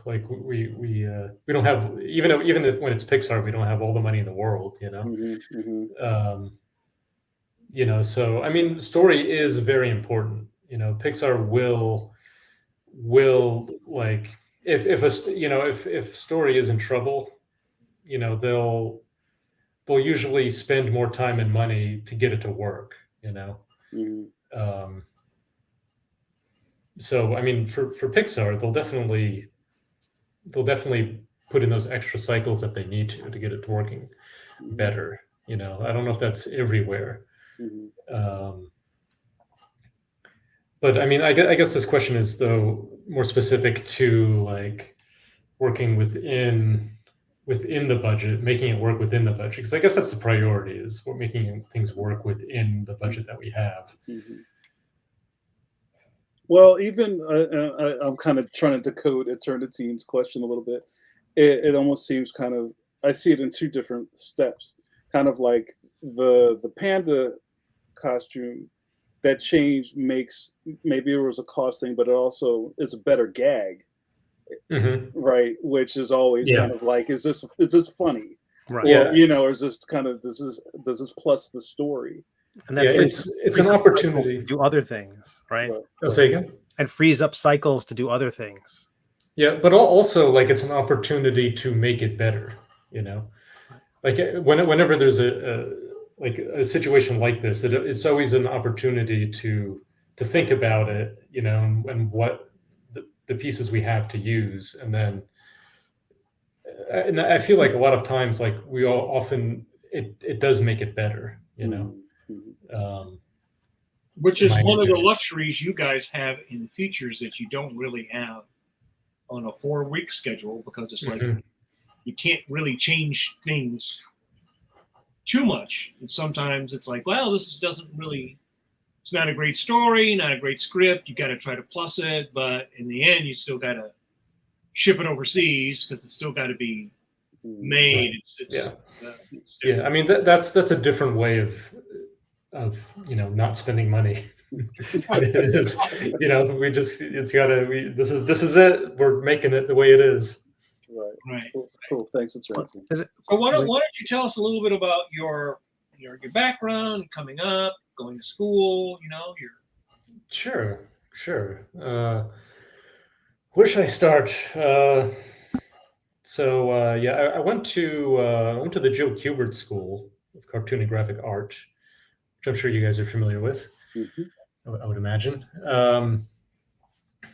Like we don't have, even if when it's Pixar, we don't have all the money in the world. So I mean, story is very important. Pixar will like if story is in trouble, they'll usually spend more time and money to get it to work. So I mean, for Pixar, they'll definitely put in those extra cycles that they need to get it working better. I don't know if that's everywhere. But I mean, I guess this question is though more specific to like working within the budget, making it work within the budget. Because I guess that's the priority, is we're making things work within the budget that we have. Well, even I'm kind of trying to decode Eternity's question a little bit. It almost seems kind of, I see it in two different steps. Kind of like the panda costume, that change makes, maybe it was a cost thing, but it also is a better gag, right? Which is always kind of like, is this funny, right? Or is this kind of, does this plus the story? And then it's an opportunity to do other things, right? Oh, say again? And frees up cycles to do other things. Yeah, but also like it's an opportunity to make it better. Like whenever there's a situation like this, it's always an opportunity to think about it, and what the pieces we have to use, and then and I feel like a lot of times, like we all often it does make it better, which is one of the luxuries you guys have in features that you don't really have on a 4-week schedule, because it's like you can't really change things too much. And sometimes it's like, well, it's not a great story, not a great script. You got to try to plus it, but in the end, you still got to ship it overseas because it's still got to be made. Right. I mean, that's a different way of not spending money. It is, this is it. We're making it the way it is. Right. Cool. Thanks. It's right. So why don't you tell us a little bit about your background, coming up, going to school, Sure. Where should I start? So yeah, I went to the Joe Kubert School of Cartoon and Graphic Art, which I'm sure you guys are familiar with. Mhm. I would imagine.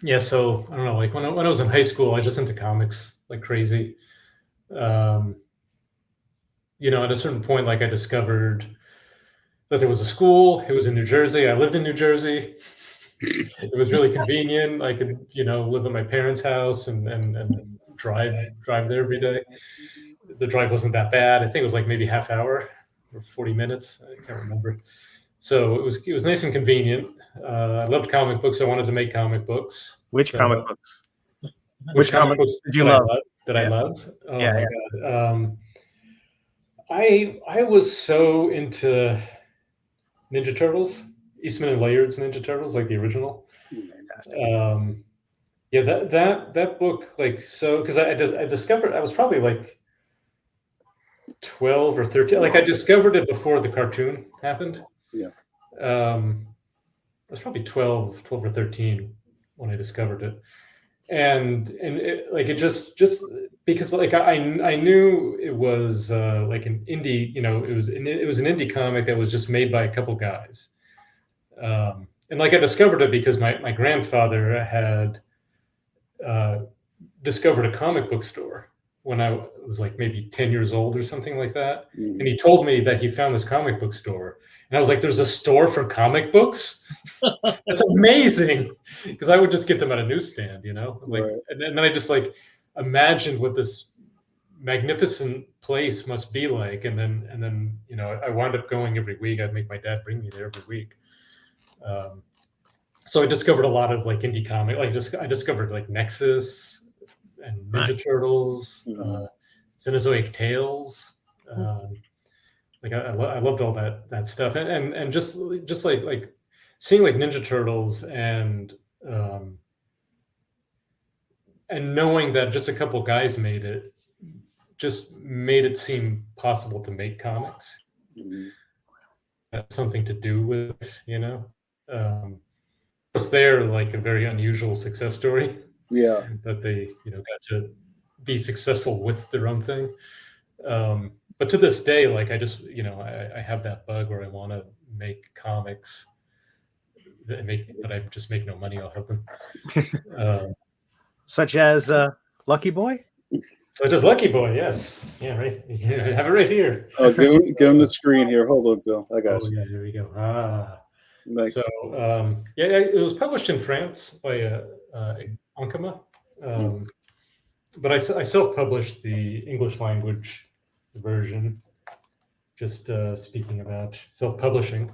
Yeah, so I don't know. Like when I was in high school, I was just into comics like crazy. Um, at a certain point, like I discovered that there was a school. It was in New Jersey. I lived in New Jersey. It was really convenient. I could, live at my parents' house and drive there every day. The drive wasn't that bad. I think it was like maybe half hour or 40 minutes. I can't remember. So it was nice and convenient. I loved comic books. I wanted to make comic books. Which So, comic books? Which comic books did you that love? I Yeah. love? Oh Yeah, my yeah. God. I was so into Ninja Turtles, Eastman and Layard's Ninja Turtles, like the original. Fantastic. Yeah, that book, like, so because I discovered I was probably like 12 or 13. Like I discovered it before the cartoon happened. Yeah. I was probably 12 or 13 when I discovered it. And it just because like I knew it was like an indie, it was an indie comic that was just made by a couple guys. And like I discovered it because my grandfather had discovered a comic book store when I was like maybe 10 years old or something like that. Mhm. And he told me that he found this comic book store. And I was like, there's a store for comic books? That's amazing. Because I would just get them at a newsstand, like, Right. and then I just like imagined what this magnificent place must be like. And then, I wound up going every week. I'd make my dad bring me there every week. So I discovered a lot of like indie comic, like I discovered like Nexus and Ninja Turtles, Mhm. Cenozoic Tales. Like I loved all that stuff, and just like seeing like Ninja Turtles and knowing that just a couple guys made it, just made it seem possible to make comics. Mhm. That's something to do with, was there like a very unusual success story Yeah. that they got to be successful with their own thing. But to this day, like I just I have that bug where I want to make comics that I just make no money off of them. Such as Lucky Boy? So just Lucky Boy, yes. Yeah, right. Yeah, I have it right here. Oh, give him the screen here. Hold on, Bill. I got Oh you. yeah, there we go. Nice. So yeah, it was published in France by Ankama, but I self-published the English language version. Just speaking about self-publishing.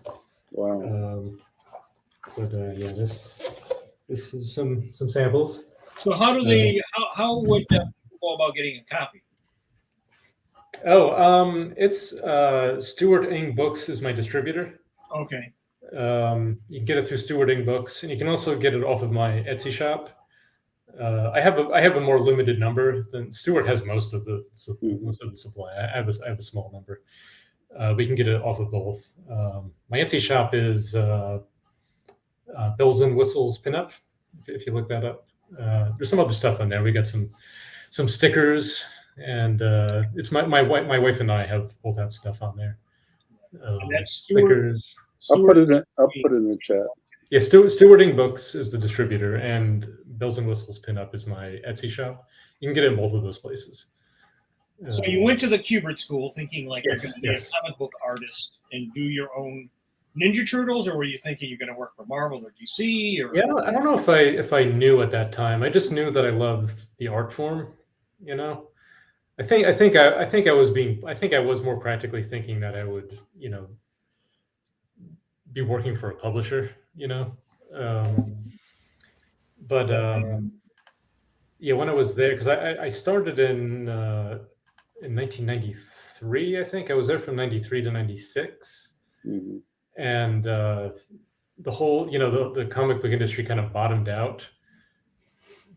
Wow. But yeah, this is some samples. So how do they? How would people go about getting a copy? Oh, it's Stewart Ing Books is my distributor. Okay. You can get it through Stewart Ing Books, and you can also get it off of my Etsy shop. I have a more limited number than Stewart has most of the supply. I have a small number. We can get it off of both. My Etsy shop is Bells and Whistles Pinup. If you look that up, there's some other stuff on there. We got some stickers, and it's my wife and I both have stuff on there. And that's stickers. I'll put it in the chat. Yeah, Stewart Ing Books is the distributor, and Bells and Whistles Pinup is my Etsy shop. You can get it in both of those places. So you went to the Kubert School thinking like Yes, you're going to be yes. a comic book artist and do your own Ninja Turtles, or were you thinking you're going to work for Marvel or DC? Or Yeah, I don't know if I knew at that time. I just knew that I loved the art form. I think I was more practically thinking that I would be working for a publisher. But yeah, when I was there, because I started in 1993, I think I was there from 93 to 96. Mm-hmm. And the whole, the comic book industry kind of bottomed out,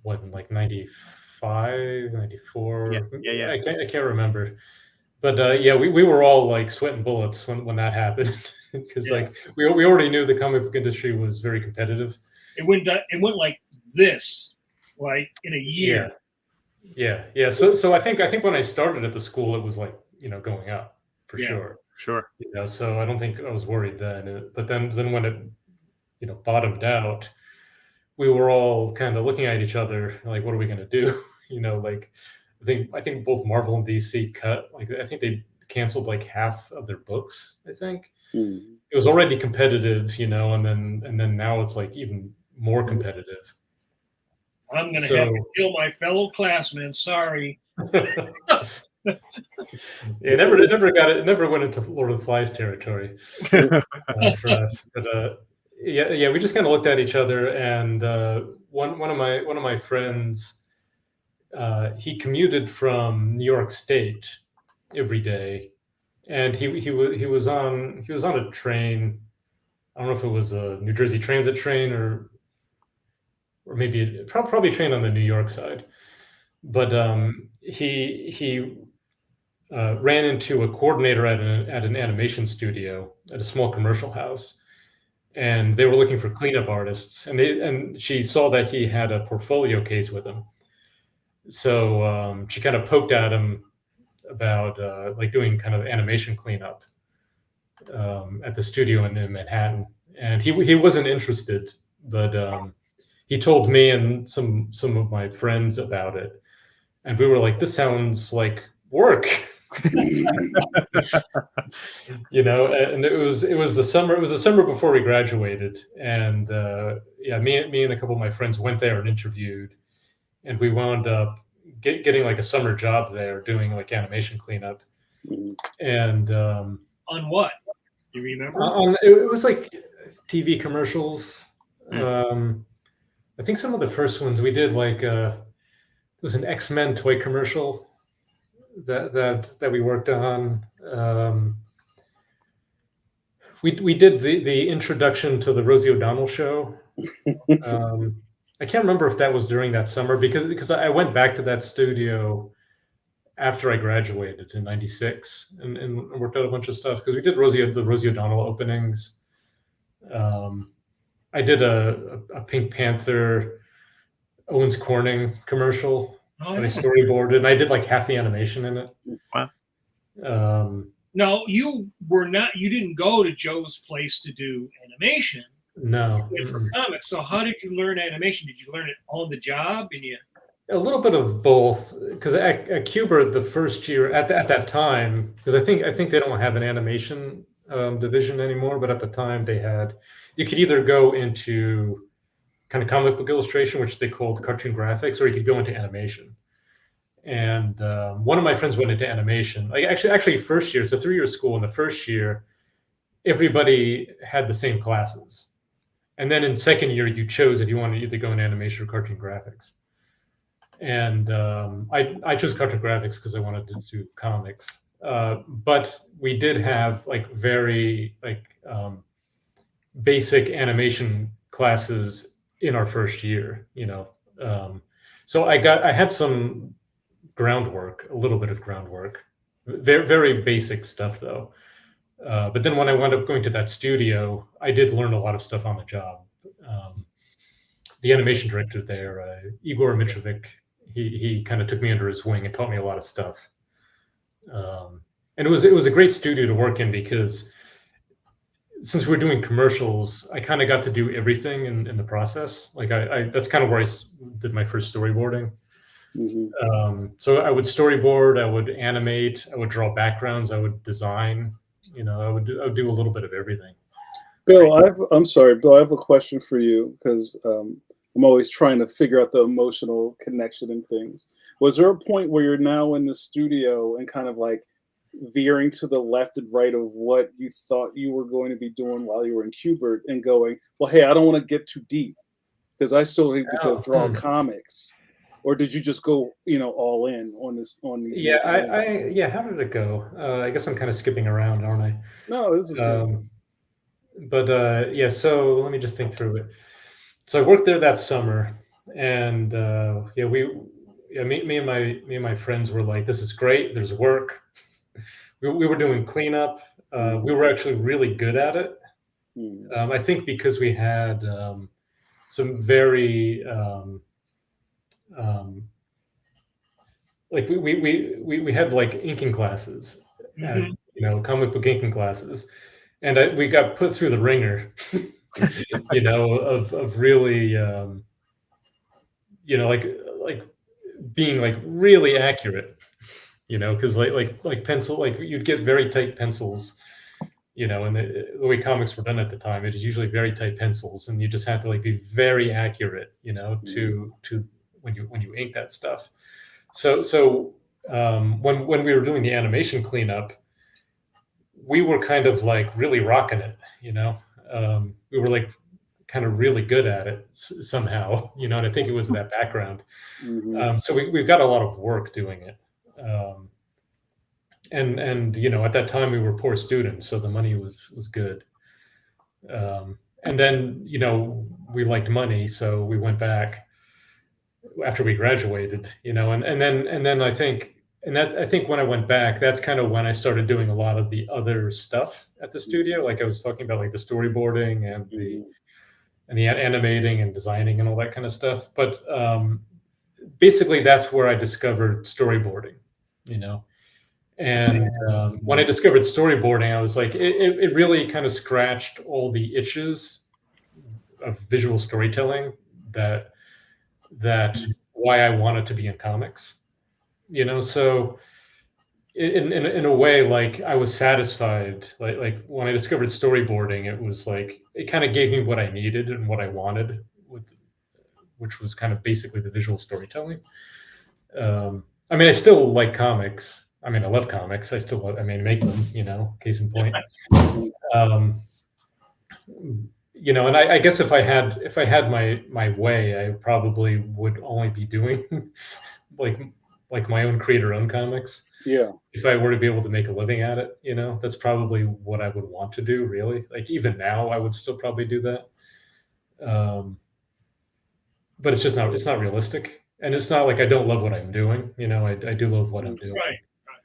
in like 95, 94. Yeah. I can't remember. But yeah, we were all like sweating bullets when that happened, because like we already knew the comic book industry was very competitive. it went like this, like in a year. Yeah. So I think when I started at the school, it was like, going up for Yeah. sure. Sure. So I don't think I was worried then. But then when it, bottomed out, we were all kind of looking at each other like, what are we going to do? Like I think both Marvel and DC cut, like I think they canceled like half of their books. I think Mm. it was already competitive, and then now it's like even more competitive. I'm going to So have to kill my fellow classmen. Sorry. it never went into Lord of the Flies territory for us. But yeah, we just kind of looked at each other, and one of my friends, he commuted from New York State every day, and he was on a train. I don't know if it was a New Jersey Transit train or maybe probably a train on the New York side. But he ran into a coordinator at an animation studio at a small commercial house, and they were looking for cleanup artists, and she saw that he had a portfolio case with him. So she kind of poked at him about like doing kind of animation cleanup at the studio in Manhattan, and he wasn't interested, but he told me and some of my friends about it, and we were like, "This sounds like work." And it was the summer. It was the summer before we graduated, and yeah, me and a couple of my friends went there and interviewed, and we wound up getting like a summer job there doing like animation cleanup. Mm. And On what? Do you remember? it was like TV commercials. Mm. I think some of the first ones we did, like it was an X-Men toy commercial that we worked on. We did the introduction to the Rosie O'Donnell show. I can't remember if that was during that summer because I went back to that studio after I graduated in '96 and worked out a bunch of stuff because we did the Rosie O'Donnell openings. I did a Pink Panther Owens Corning commercial Oh, that I yeah. storyboarded, and I did like half the animation in it. Wow. No, you didn't go to Joe's place to do animation. No. You went for comics. So how did you learn animation? Did you learn it on the job? A little bit of both, because at Kubert the first year at that time, because I think they don't have an animation division anymore, but at the time they had. You could either go into kind of comic book illustration, which they called cartoon graphics, or you could go into animation. And one of my friends went into animation. Like actually, first year, it's a 3-year school. In the first year, everybody had the same classes, and then in second year, you chose if you wanted to either go into animation or cartoon graphics. And I chose cartoon graphics because I wanted to do comics. But we did have like very basic animation classes in our first year. So I had some groundwork, a little bit of groundwork, very very basic stuff though. But then when I wound up going to that studio, I did learn a lot of stuff on the job. The animation director there, Igor Mitrovic, he kind of took me under his wing and taught me a lot of stuff. And it was a great studio to work in because since we're doing commercials, I kind of got to do everything in the process. Like I that's kind of where I did my first storyboarding. Mm-hmm. So I would storyboard, I would animate, I would draw backgrounds, I would design. I would do a little bit of everything. Bill, I'm sorry, Bill. I have a question for you because I'm always trying to figure out the emotional connection and things. Was there a point where you're now in the studio and kind of like veering to the left and right of what you thought you were going to be doing while you were in Kubert and going, well, hey, I don't want to get too deep because I still need to go draw comics? Or did you just go, all in on these? Yeah, how did it go? I guess I'm kind of skipping around, aren't I? No, this is good. But yeah, so let me just think through it. So I worked there that summer, and yeah, me and my friends were like, "This is great. There's work." We were doing cleanup. We were actually really good at it. I think because we had some very like we had like inking classes, and, Mhm. you know, comic book inking classes, and we got put through the ringer, you know, of really, you know, like being like really accurate, you know, because like pencil, like you'd get very tight pencils, you know, and the way comics were done at the time, it was usually very tight pencils, and you just had to like be very accurate, you know, to when you ink that stuff. So when we were doing the animation cleanup, we were kind of like really rocking it, you know. We were like kind of really good at it somehow, you know, and I think it was that background. So we've got a lot of work doing it. And you know, at that time we were poor students, so the money was good. And then, you know, we liked money, so we went back after we graduated, you know, and then I think, and that I think when I went back, that's kind of when I started doing a lot of the other stuff at the studio, like I was talking about, like the storyboarding and the animating and designing and all that kind of stuff. But basically, that's where I discovered storyboarding, you know. And when I discovered storyboarding, I was like, it really kind of scratched all the itches of visual storytelling that why I wanted to be in comics, you know. So in a way, like I was satisfied. Like when I discovered storyboarding, it was like it kind of gave me what I needed and what I wanted, which was kind of basically the visual storytelling. I mean, I still like comics. I mean, I love comics. I still love, I mean, make them, you know, case in point. You know, and I guess if I had my way, I probably would only be doing like my own creator-owned comics. Yeah. If I were to be able to make a living at it, you know, that's probably what I would want to do, really. Like even now, I would still probably do that. But it's not realistic. And it's not like I don't love what I'm doing. You know, I do love what I'm doing. Right.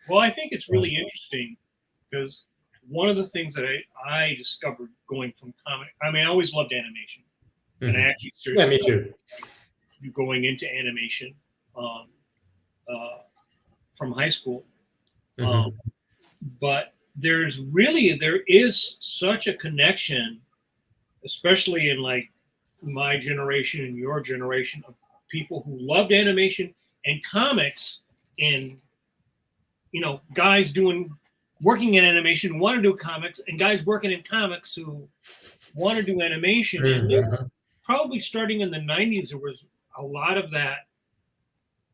Well, I think it's really interesting because one of the things that I discovered going from comic, I mean, I always loved animation. And I actually Yeah, me too. Going into animation from high school. But there is such a connection, especially in like my generation and your generation, of people who loved animation and comics, and you know, guys working in animation want to do comics, and guys working in comics who want to do animation. And probably starting in the 90s, there was a lot of that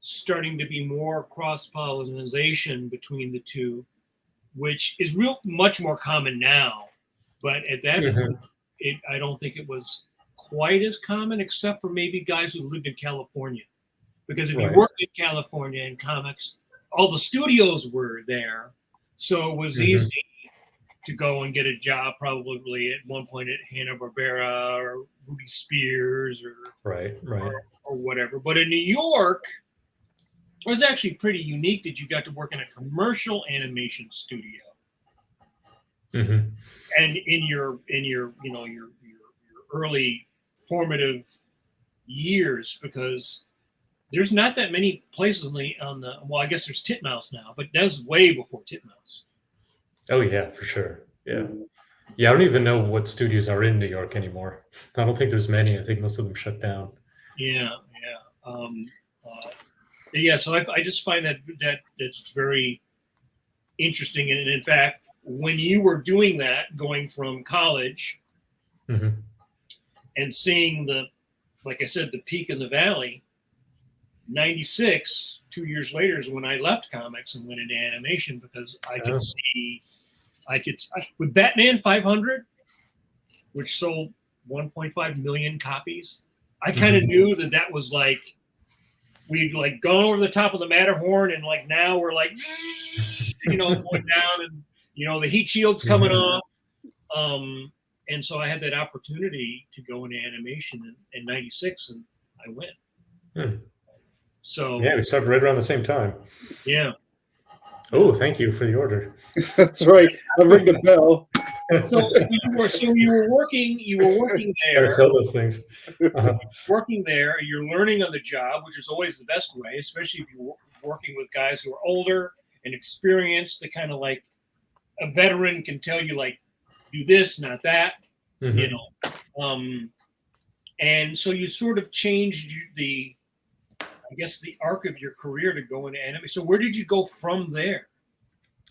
starting to be more cross-pollination between the two, which is much more common now. But at that point, I don't think it was quite as common, except for maybe guys who lived in California. Because if you worked in California in comics, all the studios were there. So it was easy to go and get a job, probably at one point at Hanna-Barbera or Rudy Spears or whatever. But in New York, it was actually pretty unique that you got to work in a commercial animation studio. And in your you know your early formative years, because there's not that many places on the well, I guess there's Titmouse now, but that was way before Titmouse. Oh yeah, for sure. Yeah. Yeah, I don't even know what studios are in New York anymore. I don't think there's many. I think most of them shut down. Yeah. Yeah, so I just find that's very interesting. And in fact, when you were doing that, going from college and seeing like I said, the peak in the valley, 96, 2 years later is when I left comics and went into animation, because I could see, with Batman 500, which sold 1.5 million copies, I kind of knew that was like, we'd like gone over the top of the Matterhorn, and like now we're like, you know, going down, and you know the heat shield's coming off. And so I had that opportunity to go into animation in 96, and I went. So yeah, we started right around the same time. Yeah. Oh, thank you for the order. That's right. I ring the bell. So you were working there. Gotta sell those things. Working there, you're learning on the job, which is always the best way, especially if you're working with guys who are older and experienced, the kind of like a veteran can tell you like, do this, not that, you know. And so you sort of changed I guess the arc of your career to go into anime. So where did you go from there?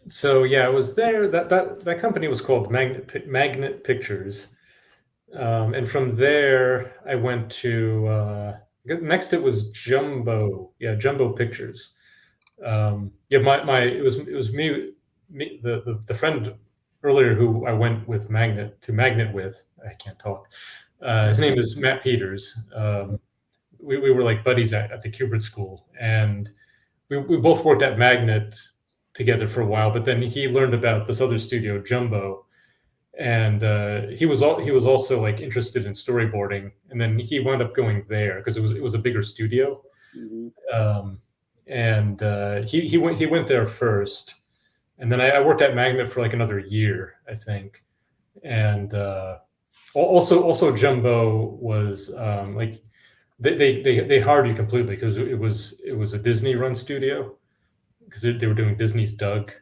So yeah, I was there. That company was called Magnet Pictures, and from there I went to next. It was Jumbo. Yeah, Jumbo Pictures. Yeah, it was me the friend earlier who I went with Magnet with. I can't talk. His name is Matt Peters. We were like buddies at the Kubert School, and we both worked at Magnet together for a while. But then he learned about this other studio, Jumbo, and he was also like interested in storyboarding. And then he wound up going there because it was a bigger studio. And he went there first, and then I worked at Magnet for like another year, I think. And also Jumbo was like they hired you completely because it was a Disney run studio because they were doing Disney's Doug,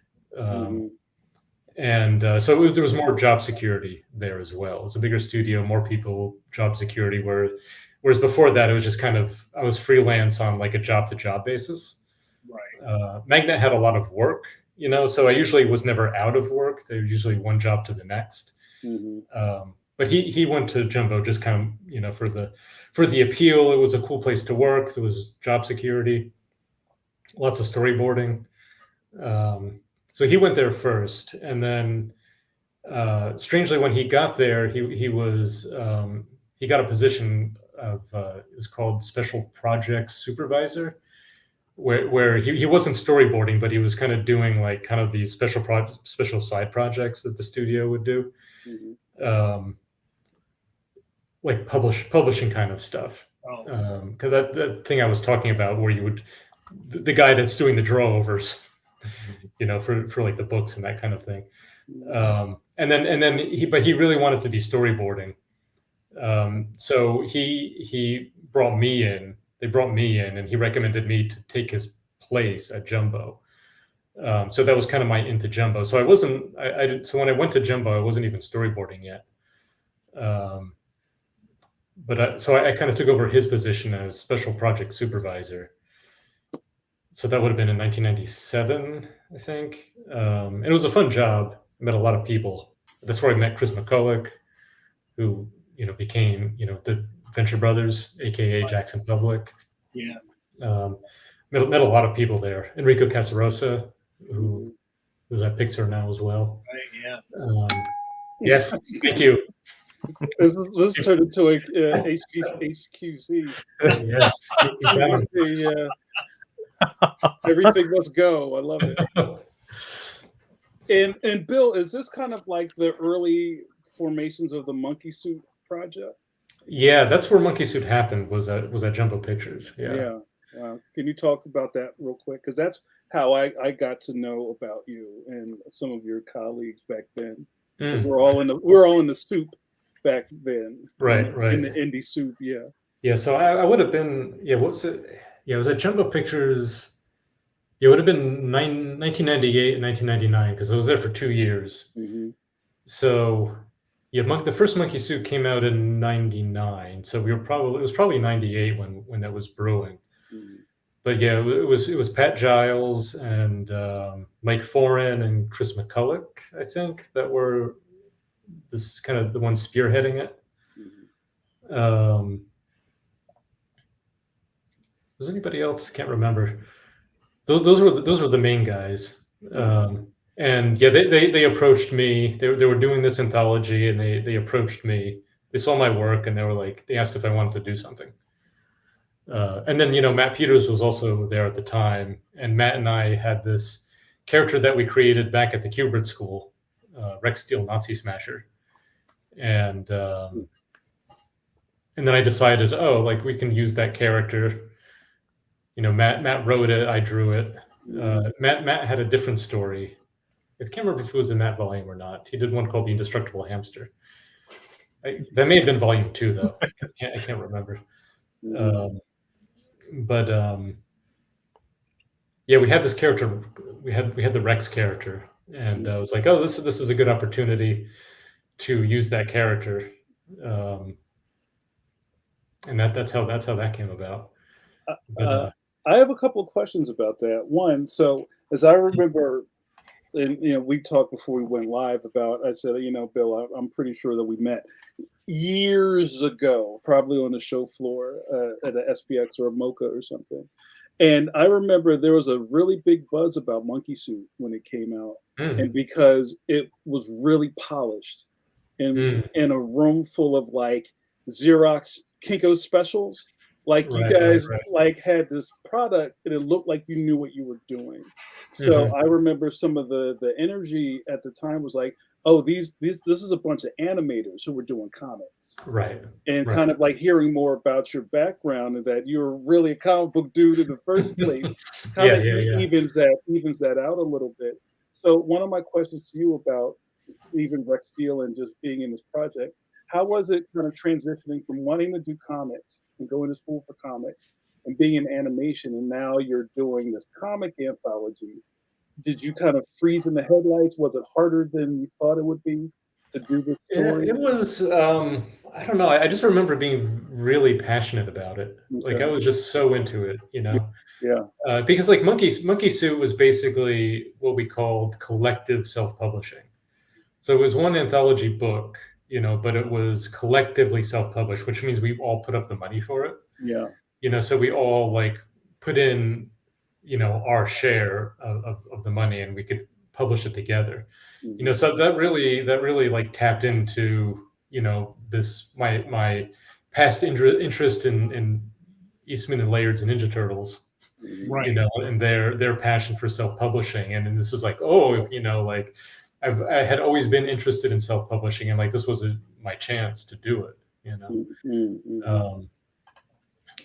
and so there was more job security there as well. It was a bigger studio, more people, job security. Whereas before that, it was just kind of I was freelance on like a job to job basis. Right. Magnet had a lot of work, you know, so I usually was never out of work. There was usually one job to the next. But he went to Jumbo just kind of, you know, for the appeal. It was a cool place to work. There was job security, lots of storyboarding. So he went there first, and then strangely, when he got there, he got a position of it's called special projects supervisor, where he wasn't storyboarding, but he was kind of doing like kind of these special side projects that the studio would do. Like publishing kind of stuff. Because that thing I was talking about where you would the guy that's doing the draw overs, you know, for like the books and that kind of thing. And then he really wanted to be storyboarding. So he brought me in. They brought me in, and he recommended me to take his place at Jumbo. So that was kind of my into Jumbo. So so when I went to Jumbo, I wasn't even storyboarding yet. So I kind of took over his position as special project supervisor. So that would have been in 1997, I think. It was a fun job. I met a lot of people. That's where I met Chris McCulloch, who, you know, became, you know, the Venture Brothers, aka Jackson Public. Yeah. Met a lot of people there. Enrico Casarosa, who's at Pixar now as well. Right. Yeah. Yes. Thank you. This turned into a HQC. Yes. Everything must go. I love it. And Bill, is this kind of like the early formations of the Monkey Suit project? Yeah, that's where Monkey Suit happened. Was at Jumbo Pictures. Yeah. Can you talk about that real quick? Because that's how I got to know about you and some of your colleagues back then. We're all in the soup back then. Right. In the indie soup. Yeah. Yeah. So I would have been. Yeah. What's it? Yeah. It was at Jumbo Pictures. It would have been 1998 and 1999 because I was there for 2 years. So, yeah, the first Monkey Suit came out in '99. So it was probably '98 when that was brewing. But yeah, it was Pat Giles and Mike Foran and Chris McCulloch, I think, that were this kind of the ones spearheading it. Was anybody else? Can't remember. Those were the main guys. And yeah, they approached me. They were doing this anthology, and they approached me. They saw my work, and they asked if I wanted to do something. And then, you know, Matt Peters was also there at the time, and Matt and I had this character that we created back at the Kubert School, Rex Steel Nazi Smasher, and then I decided, like we can use that character. You know, Matt wrote it, I drew it. Matt had a different story. I can't remember if it was in that volume or not. He did one called The Indestructible Hamster. That may have been volume 2, though. I can't remember. Yeah, yeah, we had this character. We had the Rex character, and I was like, oh, this is a good opportunity to use that character, and that's how that came about. But I have a couple of questions about that. One, so as I remember, and we talked before we went live about. I said, Bill, I'm pretty sure that we met years ago, probably on the show floor at a SPX or a Mocha or something. And I remember there was a really big buzz about Monkey Suit when it came out, and because it was really polished, in a room full of like Xerox Kinko specials. Like you guys like had this product and it looked like you knew what you were doing. So I remember some of the energy at the time was like, oh, this is a bunch of animators who were doing comics. Right. And kind of like hearing more about your background and that you're really a comic book dude in the first place. Kind of evens that out a little bit. So one of my questions to you about even Rex Steel and just being in this project, how was it kind of transitioning from wanting to do comics and going to school for comics and being in animation, and now you're doing this comic anthology? Did you kind of freeze in the headlights? Was it harder than you thought it would be to do this story? It was, I don't know. I just remember being really passionate about it. Okay. Like I was just so into it, Yeah. Because like Monkey Suit was basically what we called collective self-publishing. So it was one anthology book, but it was collectively self-published, which means we all put up the money for it. Yeah. So we all like put in, our share of the money, and we could publish it together. So that really like tapped into, this my past interest in Eastman and Laird and Ninja Turtles, right? And their passion for self-publishing, and then this was like, oh, like I had always been interested in self-publishing, and like this was my chance to do it,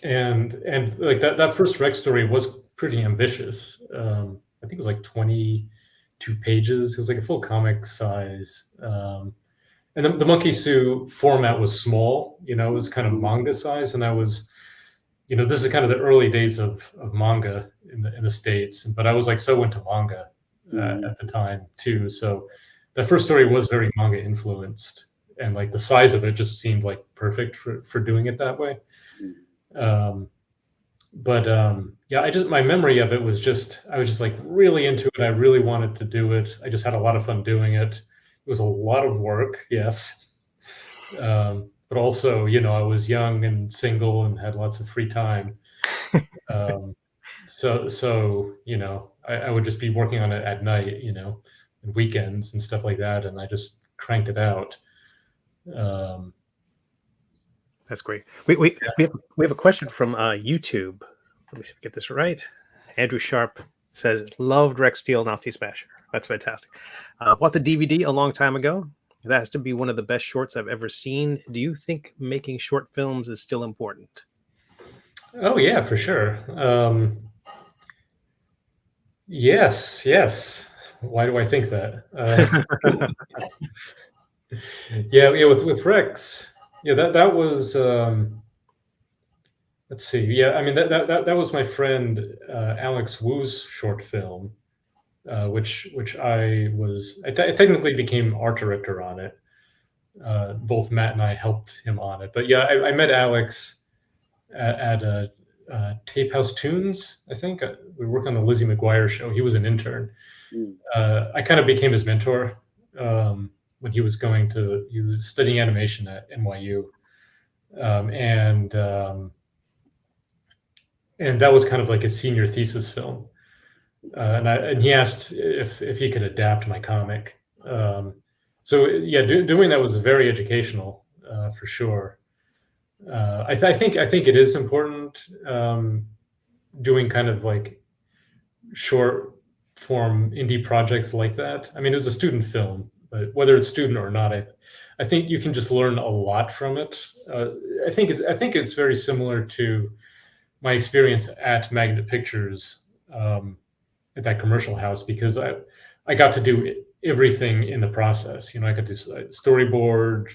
and like that first Rex story was pretty ambitious. I think it was like 22 pages. It was like a full comic size. And the Monkey Suit format was small, it was kind of manga size. And I was, this is kind of the early days of manga in the States. But I was like so into manga at the time too. So that first story was very manga influenced. And like the size of it just seemed like perfect for doing it that way. My memory of it was I was just like really into it. I really wanted to do it. I just had a lot of fun doing it. It was a lot of work, yes. But also, I was young and single and had lots of free time. So I would just be working on it at night, and weekends and stuff like that. And I just cranked it out. That's great. We have a question from YouTube. Let me see if I get this right. Andrew Sharp says, loved Rex Steel Nazi Smasher. That's fantastic. Bought the DVD a long time ago. That has to be one of the best shorts I've ever seen. Do you think making short films is still important? Oh, yeah, for sure. Yes. Why do I think that? With Rex. Yeah, that was. Let's see. Yeah, I mean that was my friend Alex Wu's short film, which I technically became art director on it. Both Matt and I helped him on it, but yeah, I met Alex at Tape House Tunes. I think we worked on the Lizzie McGuire show. He was an intern. I kind of became his mentor when he was studying animation at NYU. And that was kind of like a senior thesis film. And he asked if he could adapt my comic. So yeah, doing that was very educational for sure. I think it is important doing kind of like short form indie projects like that. I mean, it was a student film, but whether it's student or not, I think you can just learn a lot from it. I think it's very similar to my experience at Magnet Pictures at that commercial house, because I got to do everything in the process. I got to storyboard,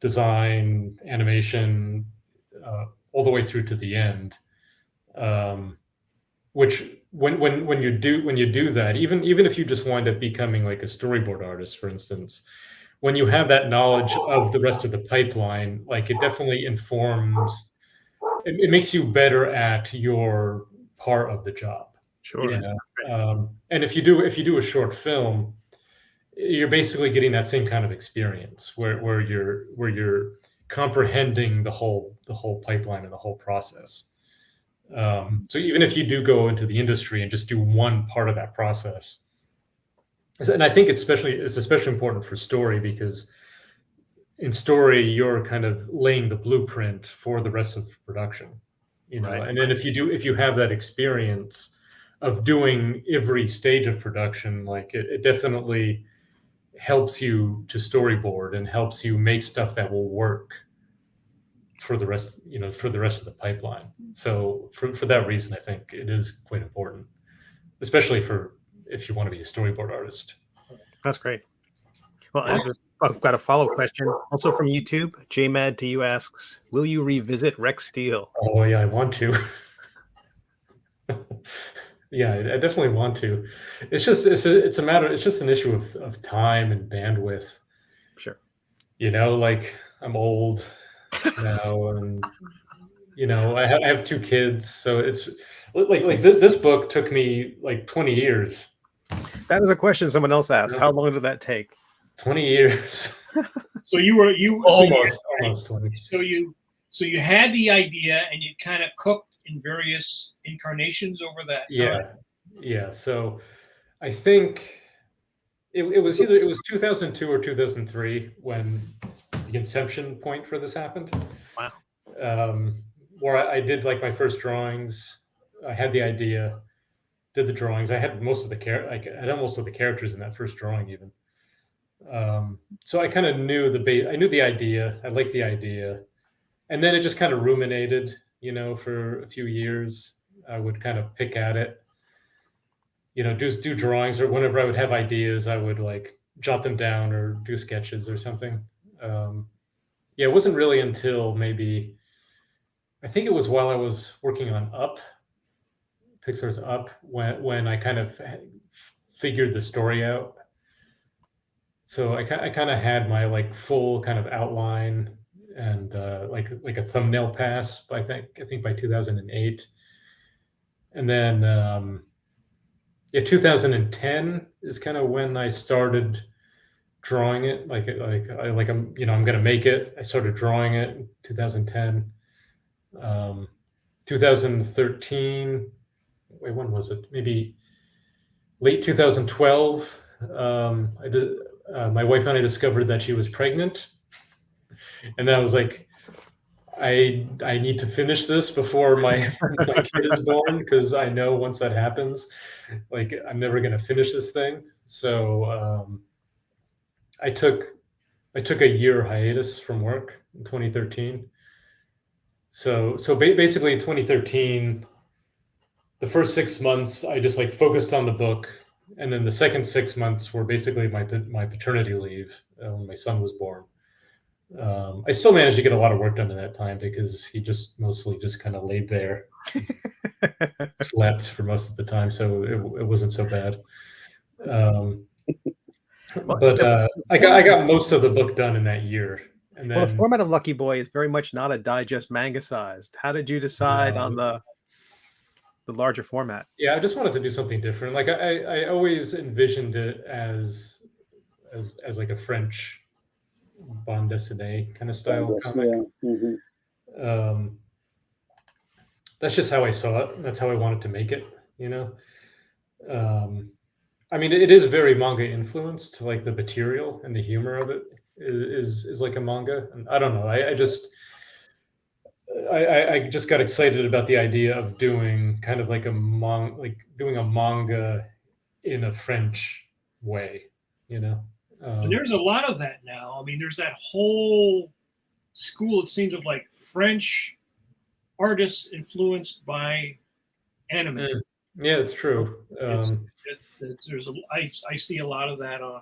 design, animation, all the way through to the end. which when you do that, even if you just wind up becoming like a storyboard artist, for instance, when you have that knowledge of the rest of the pipeline, like it definitely informs, it makes you better at your part of the job. Sure. You know? And if you do a short film, you're basically getting that same kind of experience where you're comprehending the whole pipeline and the whole process. So even if you do go into the industry and just do one part of that process, and I think it's especially important for story, because in story you're kind of laying the blueprint for the rest of production, you know. Right. And then if you have that experience of doing every stage of production, like it definitely helps you to storyboard and helps you make stuff that will work for the rest, you know, for the rest of the pipeline. So for that reason, I think it is quite important, especially if you want to be a storyboard artist. That's great. Well, I've got a follow-up question also from YouTube. JMad to you asks, will you revisit Rex Steel? Oh yeah, I want to. Yeah, I definitely want to. It's just it's just an issue of time and bandwidth. Sure. You know, like I'm old now, and you know, I have 2 kids, so it's like this book took me like 20 years. That is a question someone else asked. How long did that take? 20 years. So you almost 20. So you had the idea and you kind of cooked in various incarnations over that time. Yeah. So I think it was either 2002 or 2003 when the inception point for this happened. Wow. Where I did like my first drawings. I had the idea, did the drawings. I had most of the characters in that first drawing even. So I kind of knew I knew the idea. I liked the idea, and then it just kind of ruminated, you know, for a few years. I would kind of pick at it, you know, do drawings, or whenever I would have ideas, I would like jot them down or do sketches or something. Yeah, it wasn't really until maybe, I think it was while I was working on Pixar's Up, when I kind of figured the story out. So I kind of had my like full kind of outline and like a thumbnail pass. I think by 2008, and then 2010 is kind of when I started drawing it. I'm gonna make it. I started drawing it in 2010. 2013. Wait, when was it? Maybe late 2012. I did. My wife and I discovered that she was pregnant, and then I was like, I need to finish this before my kid is born, because I know once that happens, like I'm never going to finish this thing. So I took a year hiatus from work in 2013. So basically in 2013, the first 6 months I just like focused on the book. And then the second 6 months were basically my paternity leave when my son was born. I still managed to get a lot of work done in that time, because he just mostly just kind of laid there, slept for most of the time, so it wasn't so bad. But I got most of the book done in that year. And then, well, the format of Lucky Boy is very much not a digest manga sized. How did you decide on the larger format? Yeah, I just wanted to do something different. Like I always envisioned it as like a French bande dessinée kind of style comic. Yeah. Mm-hmm. That's just how I saw it. That's how I wanted to make it, you know. I mean, it is very manga influenced. Like the material and the humor of it is like a manga. And I don't know. I just got excited about the idea of doing kind of like doing a manga in a French way, you know. And there's a lot of that now. I mean, there's that whole school, it seems, of like French artists influenced by anime. Yeah, it's true. I see a lot of that on.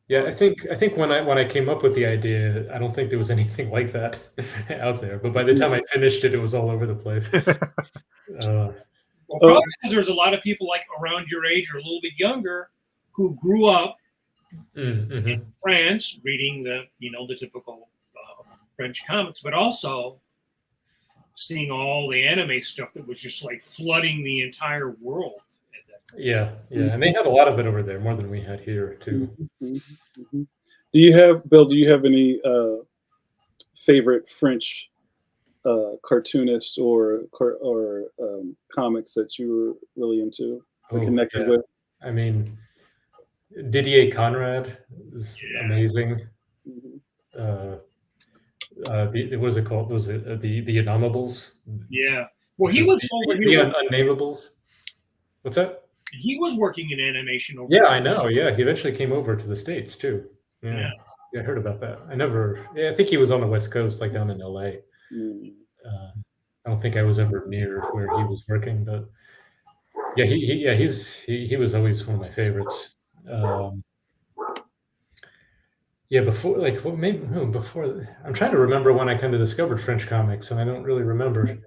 Yeah, I think when I came up with the idea, I don't think there was anything like that out there. But by the time I finished it, it was all over the place. Well, Well, probably because there's a lot of people like around your age or a little bit younger who grew up in France reading the typical French comics, but also seeing all the anime stuff that was just like flooding the entire world at that time. Yeah, and they had a lot of it over there, more than we had here too. Do you have, Bill? Do you have any favorite French cartoonists or comics that you were really into or connected with? I mean, Didier Conrad is amazing. What was it called? Was it the Unamables? Yeah. Well, he was over the here. Unnamables. What's that? He was working in animation over Yeah, there. I know. Yeah, he eventually came over to the States too. Yeah, I heard about that. I think he was on the West Coast, like down in LA. I don't think I was ever near where he was working, but yeah, he was always one of my favorites. Before I'm trying to remember when I kind of discovered French comics, and I don't really remember.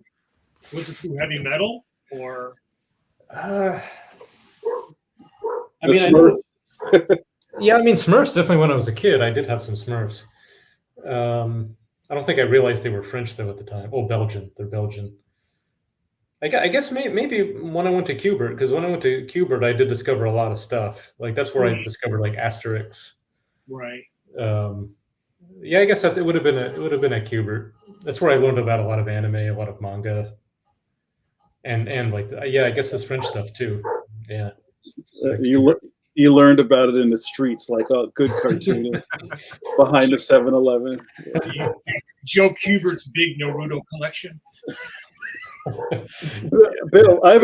Was it through heavy metal or? I mean, Smurfs definitely when I was a kid. I did have some Smurfs. I don't think I realized they were French though at the time. Oh, Belgian. They're Belgian. I guess maybe when I went to Qbert, because when I went to Qbert, I did discover a lot of stuff. Like that's where I discovered like Asterix. Right. I guess it would have been at Qbert. That's where I learned about a lot of anime, a lot of manga, and like I guess this French stuff too. Yeah. You learned about it in the streets, like a good cartoonist behind the 7-Eleven. Joe Kubert's big Naruto collection. Bill, I have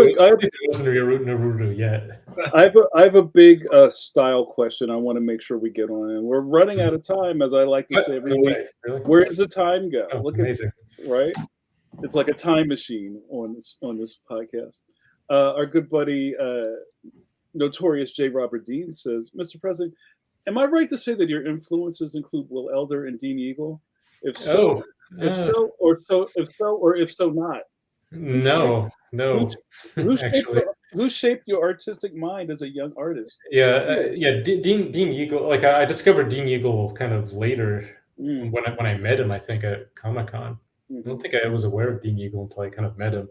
a big style question. I want to make sure we get on, and we're running out of time, as I like to say every week. Really? Where does the time go? Oh, Look amazing. at right. It's like a time machine on this podcast. Our good buddy, Notorious J. Robert Dean says, Mr. President, am I right to say that your influences include Will Elder and Dean Eagle? If so, if so not. No. Who shaped your artistic mind as a young artist? Dean Eagle. Like I discovered Dean Eagle kind of later when I met him. I think at Comic-Con. I don't think I was aware of Dean Eagle until I kind of met him,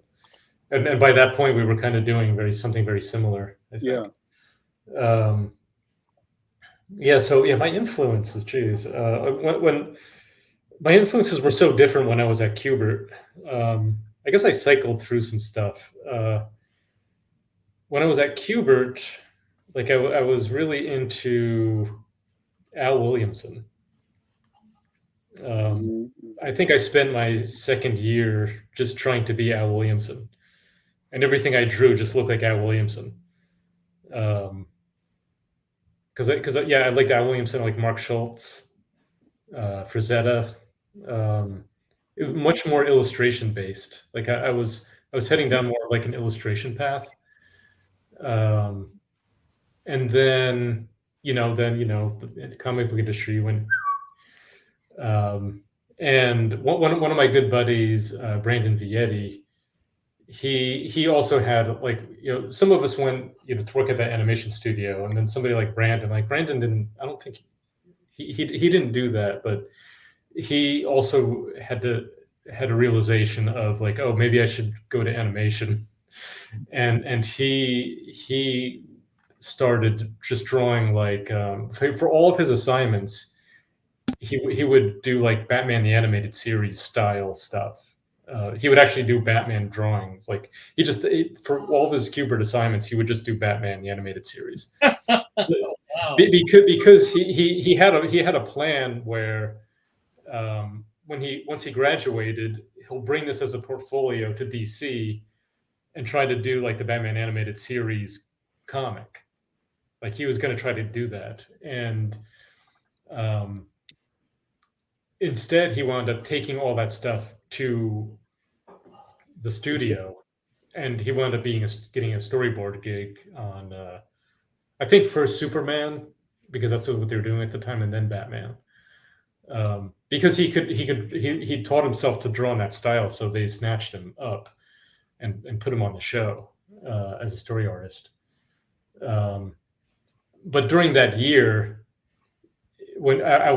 and by that point we were kind of doing something very similar. I think. So my influences, geez, when my influences were so different when I was at Qbert. I guess I cycled through some stuff. When I was at Qbert, like I was really into Al Williamson. I think I spent my second year just trying to be Al Williamson, and everything I drew just looked like Al Williamson. Because I liked Al Williamson, like Mark Schultz, Frazetta. It was much more illustration based. Like I was heading down more like an illustration path. And then the comic book industry went. And one of my good buddies, Brandon Vietti, he also had some of us went to work at that animation studio, and then somebody like Brandon didn't. I don't think he didn't do that, but he also had a realization of like, oh, maybe I should go to animation, and he started just drawing like for all of his assignments, he would do like Batman the Animated Series style stuff. He would actually do Batman drawings. Like for all of his Qbert assignments, he would just do Batman the Animated Series. Wow. Because he had a plan where once he graduated, he'll bring this as a portfolio to DC and try to do like the Batman Animated Series comic. Like he was going to try to do that, and instead he wound up taking all that stuff to the studio, and he wound up getting a storyboard gig on I think first Superman, because that's what they were doing at the time, and then Batman. Because he taught himself to draw in that style, so they snatched him up and put him on the show. as a story artist. But during that year, when I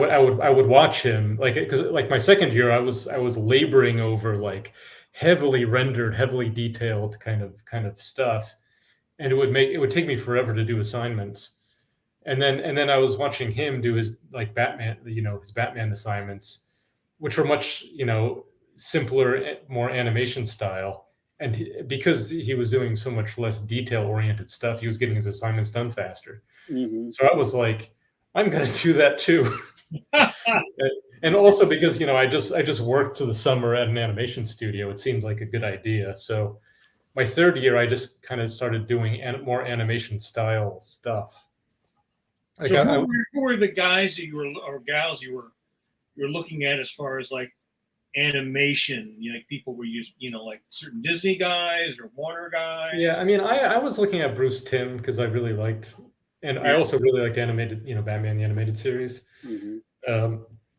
would watch him, like, because like my second year, I was laboring over like heavily rendered, heavily detailed kind of stuff, and it would take me forever to do assignments. And then I was watching him do his like Batman, his Batman assignments, which were much, simpler, more animation style. And because he was doing so much less detail-oriented stuff, he was getting his assignments done faster. Mm-hmm. So I was like, I'm going to do that too. And also because, I just worked to the summer at an animation studio, it seemed like a good idea. So my third year, I just kind of started doing more animation style stuff. Like So who were the guys that you were, or gals you were looking at as far as like animation? Like people were using, like certain Disney guys or Warner guys? Yeah, I mean, I was looking at Bruce Timm because I really liked, and I also really liked animated, Batman the Animated Series. Mm-hmm.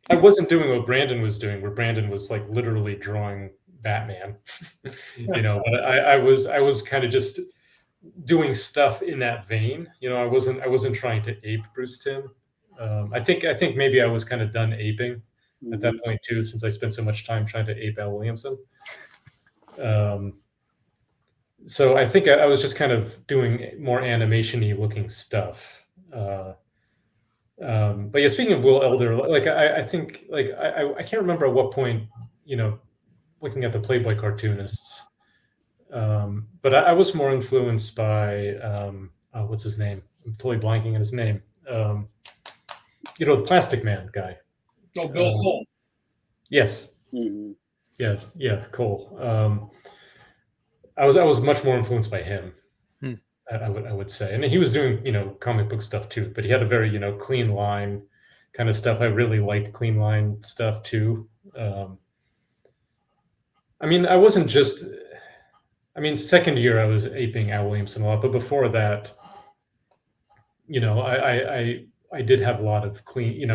I wasn't doing what Brandon was doing, where Brandon was like literally drawing Batman. But I was kind of just doing stuff in that vein. I wasn't trying to ape Bruce Timm. I think maybe I was kind of done aping at that point too, since I spent so much time trying to ape Al Williamson. So I think I was just kind of doing more animation-y looking stuff. But yeah, speaking of Will Elder, like I think like I can't remember at what point, looking at the Playboy cartoonists. But I was more influenced by what's his name? I'm totally blanking on his name. The Plastic Man guy. Oh, Bill Cole. Yes. Mm-hmm. Yeah, Cole. I was much more influenced by him. I would say, and he was doing comic book stuff too, but he had a very clean line kind of stuff. I really liked clean line stuff too. I mean, I wasn't just. I mean, second year I was aping Al Williamson a lot, but before that, I did have a lot of clean,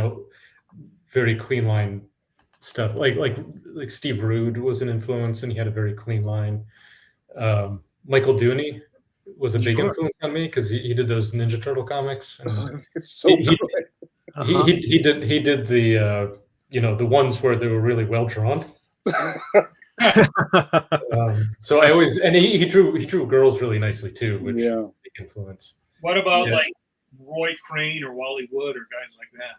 very clean line stuff. Like Steve Rude was an influence, and he had a very clean line. Michael Dooney was a big influence on me because he did those Ninja Turtle comics. And it's so he did the the ones where they were really well drawn. So I always, and he drew girls really nicely too, which is a big influence. What about like Roy Crane or Wally Wood or guys like that?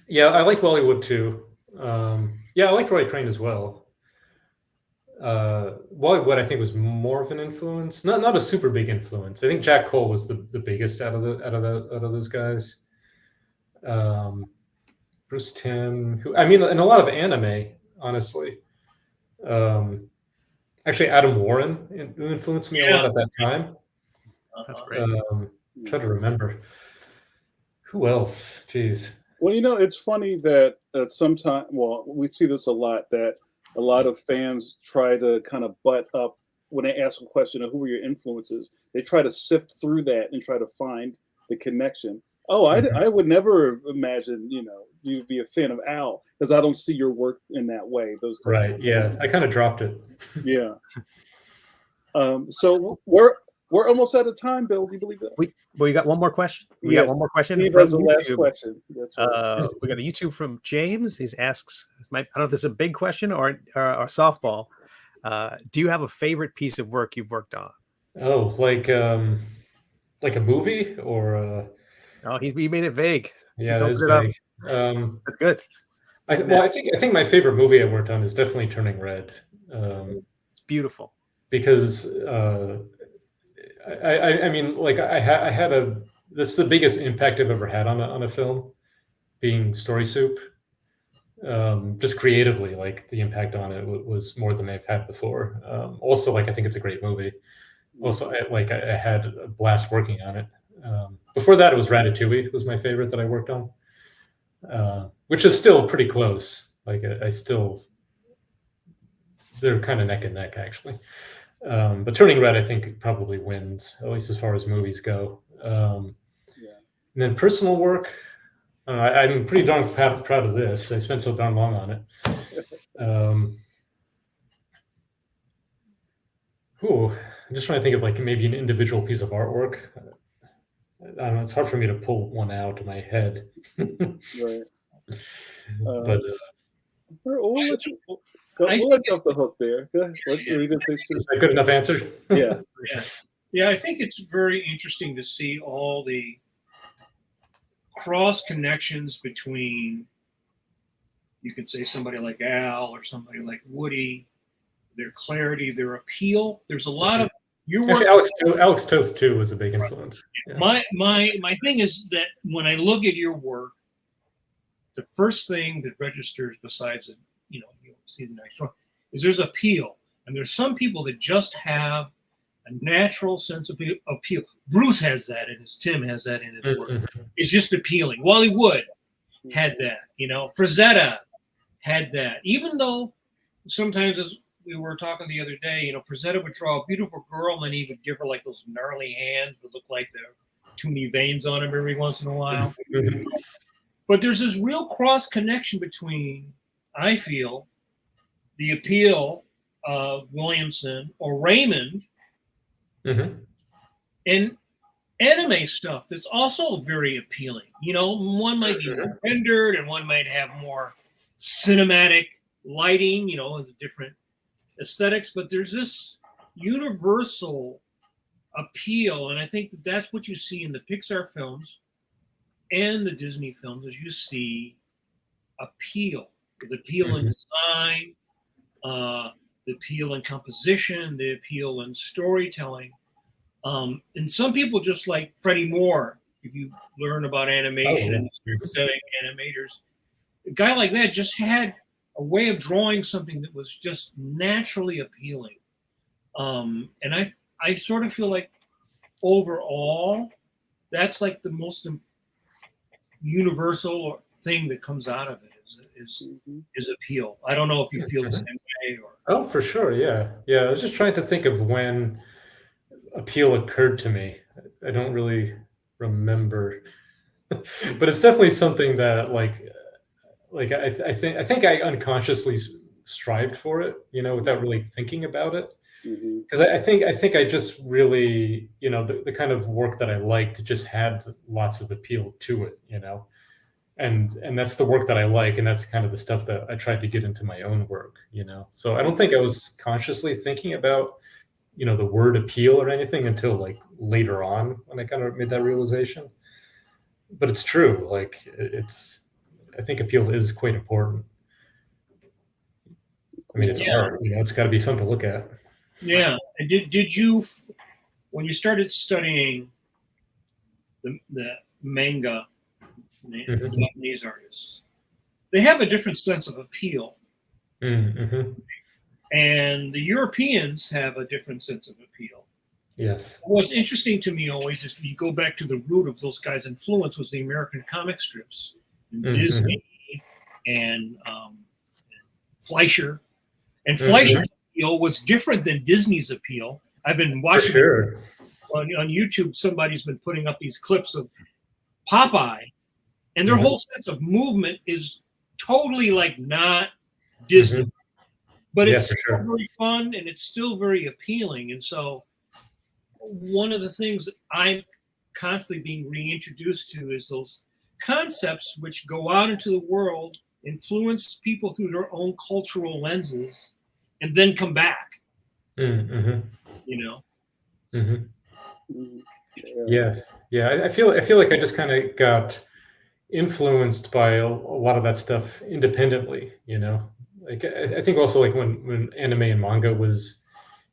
Yeah, I liked Wally Wood too. I liked Roy Crane as well. Wally Wood, I think, was more of an influence, not a super big influence. I think Jack Cole was the biggest out of those guys. Bruce Timm, and a lot of anime, honestly. Actually, Adam Warren who influenced me a lot at that time. That's great. Try to remember who else. Jeez. Well, it's funny that sometimes, we see this a lot, that a lot of fans try to kind of butt up when they ask a question of who were your influences. They try to sift through that and try to find the connection. Oh, I would never imagine, you'd be a fan of Al because I don't see your work in that way. Right. Yeah. I kind of dropped it. Yeah. So we're almost out of time, Bill. Do you believe that? We got one more question. We got one more question. Steve has the last question. That's right. We got a YouTube from James. He asks, I don't know if this is a big question or softball. Do you have a favorite piece of work you've worked on? Oh, like a movie or? Oh, he made it vague. Yeah, that is vague. That's good. I think my favorite movie I worked on is definitely Turning Red. It's beautiful because I mean, like I had that's the biggest impact I've ever had on a film, being Story Soup. Just creatively, like the impact on it was more than I've had before. Also, like I think it's a great movie. Also, I had a blast working on it. Before that, it was Ratatouille was my favorite that I worked on, which is still pretty close. Like they're kind of neck and neck actually. But Turning Red, I think, probably wins, at least as far as movies go. And then personal work, I'm pretty darn proud of this. I spent so darn long on it. Ooh, I'm just trying to think of like maybe an individual piece of artwork. I don't know. It's hard for me to pull one out of my head. Right. But We'll let you. I We'll think let you off the hook there. Go ahead. What were you gonna say, Steve? is that a good enough answer? Yeah. Yeah, I think it's very interesting to see all the cross connections between, you could say, somebody like Al or somebody like Woody, their clarity, their appeal. There's a lot of your work. Actually, Alex Toth too was a big influence. Yeah. My thing is that when I look at your work, the first thing that registers, besides it, you see the nice one, is there's appeal, and there's some people that just have a natural sense of appeal. Bruce has that, and Tim has that in his work. It's just appealing. Wally Wood had that. Frazetta had that. Even though sometimes, as we were talking the other day, Frazetta would draw a beautiful girl, and then he would give her like those gnarly hands that look like there are too many veins on them every once in a while. But there's this real cross connection between, I feel, the appeal of Williamson or Raymond and anime stuff that's also very appealing. One might be more rendered and one might have more cinematic lighting, the different aesthetics, but there's this universal appeal. And I think that that's what you see in the Pixar films and the Disney films, is you see appeal, the appeal in design, the appeal in composition, the appeal in storytelling. And some people, just like Freddie Moore, if you learn about animation and studying animators, a guy like that just had a way of drawing something that was just naturally appealing. And I sort of feel like overall, that's like the most universal thing that comes out of it is appeal. I don't know if you feel the same way or. Oh, for sure. Yeah. I was just trying to think of when appeal occurred to me. I don't really remember, but it's definitely something that I think I unconsciously strived for it, without really thinking about it. Because I think I just really, the kind of work that I liked just had lots of appeal to it, and that's the work that I like, and that's kind of the stuff that I tried to get into my own work, So I don't think I was consciously thinking about, the word appeal or anything until like later on when I kind of made that realization. But it's true, I think appeal is quite important. I mean, it's art, it's got to be fun to look at. Yeah. And did you, when you started studying the manga, the Japanese artists, they have a different sense of appeal. And the Europeans have a different sense of appeal. Yes. What's interesting to me always is, if you go back to the root of those guys' influence, was the American comic strips, and Disney and Fleischer. And Fleischer's appeal was different than Disney's appeal. I've been watching on YouTube. Somebody's been putting up these clips of Popeye, and their whole sense of movement is totally like not Disney. But it's still very fun, and it's still very appealing. And so one of the things that I'm constantly being reintroduced to is those concepts which go out into the world, influence people through their own cultural lenses, and then come back. Yeah. I feel like I just kind of got influenced by a lot of that stuff independently, Like I think also like when anime and manga was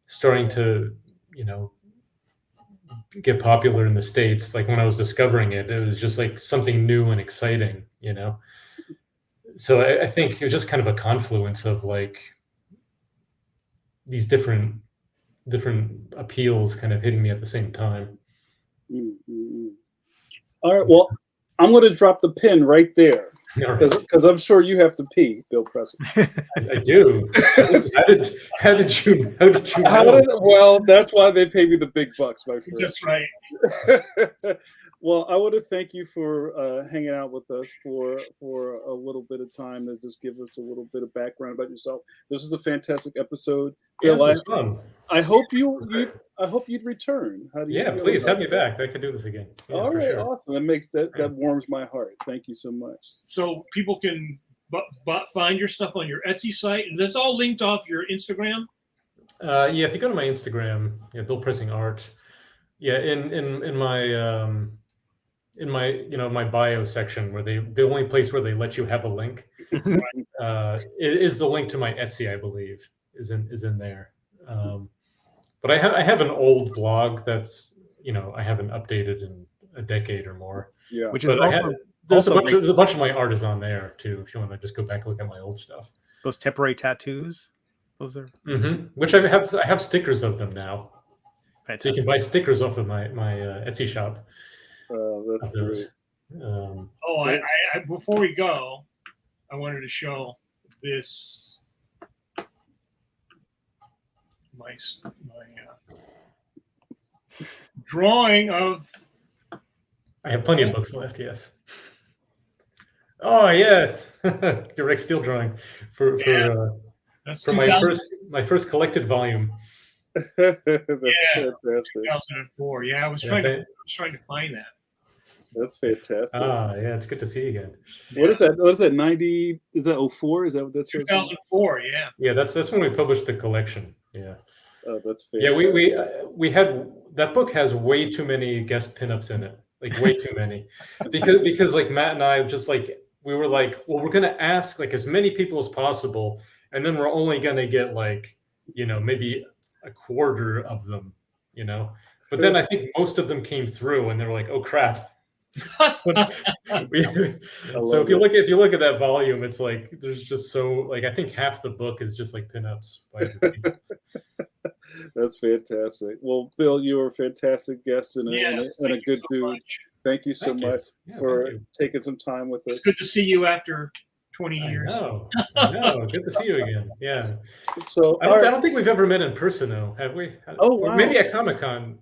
starting to, get popular in the States, like when I was discovering it, it was just like something new and exciting, So I think it was just kind of a confluence of like these different appeals kind of hitting me at the same time. All right. Well, I'm going to drop the pin right there. Because I'm sure you have to pee, Bill Presing. I do. How did you know? Well, that's why they pay me the big bucks, my friend. That's right. Well, I want to thank you for hanging out with us for a little bit of time to just give us a little bit of background about yourself. This is a fantastic episode. Yeah, Bill, this is fun. I hope I hope you'd return. How do you Yeah, feel please about have me that? back. I could do this again. Yeah, All for right, sure. awesome. That warms my heart. Thank you so much. So people can find your stuff on your Etsy site, and that's all linked off your Instagram. Yeah, if you go to my Instagram, yeah, Bill Presing Art. Yeah, in my my bio section where the only place where they let you have a link is the link to my Etsy, I believe, is in there. But I have an old blog that's I haven't updated in a decade or more. Yeah, Which is But also there's also a bunch of my art is on there too. If you want to just go back and look at my old stuff. those temporary tattoos. Those are Which I have stickers of them now. So you fantastic. can buy stickers off of my Etsy shop. that's of great. those. I before we go, I wanted to show this my drawing of. I have plenty of books left. Yes. Oh yeah, your Rex Steel drawing for That's my first collected volume. That's Yeah. fantastic. 2004. Yeah, I was trying to find that. That's fantastic. Yeah, it's good to see you again. What is that? What is that? 90? Is that 04? Is that what that's? 2004. Yeah. Yeah, that's when we published the collection. Yeah. Oh, that's fantastic. Yeah, we had that book has way too many guest pinups in it, like way too many, because like Matt and I just like we were like, well, we're gonna ask like as many people as possible, and then we're only gonna get like maybe a quarter of them, But then I think most of them came through, and they're like, oh crap. So if you look at that volume, it's like there's just I think half the book is just like pinups. That's fantastic. Well, Bill, you were a fantastic guest and a good dude. Much. Thank you so much for taking some time with us. It's good to see you after 20 years. I know. Good to see you again. Yeah. So I don't think we've ever met in person, though, have we? Oh, wow. Maybe at Comic-Con.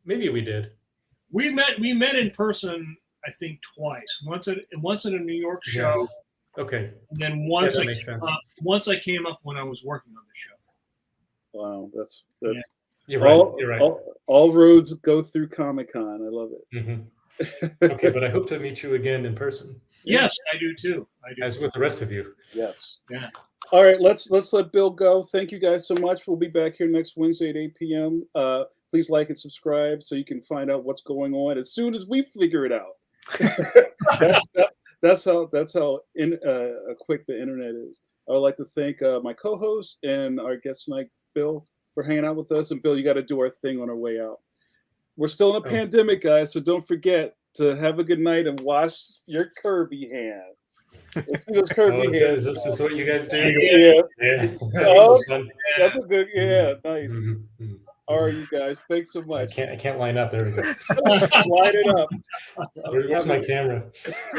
Maybe we did. We met in person, I think, twice. Once at a New York show. Yes. Okay. And then once that I came up when I was working on the show. Wow, that's You're right. All roads go through Comic-Con. I love it. Mm-hmm. Okay, but I hope to meet you again in person. Yes, I do too. As with the rest of you. Yes. Yeah. All right, let's let Bill go. Thank you guys so much. We'll be back here next Wednesday at 8 p.m. Please like and subscribe so you can find out what's going on as soon as we figure it out. That's how quick the internet is. I would like to thank my co-host and our guest tonight, Bill, for hanging out with us. And Bill, you got to do our thing on our way out. We're still in a pandemic, guys, so don't forget to have a good night and wash your Kirby hands. Let's see those Kirby hands. Is this what you guys do? Yeah. Oh, that's a good. Yeah, nice. Mm-hmm. All right, you guys. Thanks so much. I can't line up. There we go. Line it up. Where's my camera?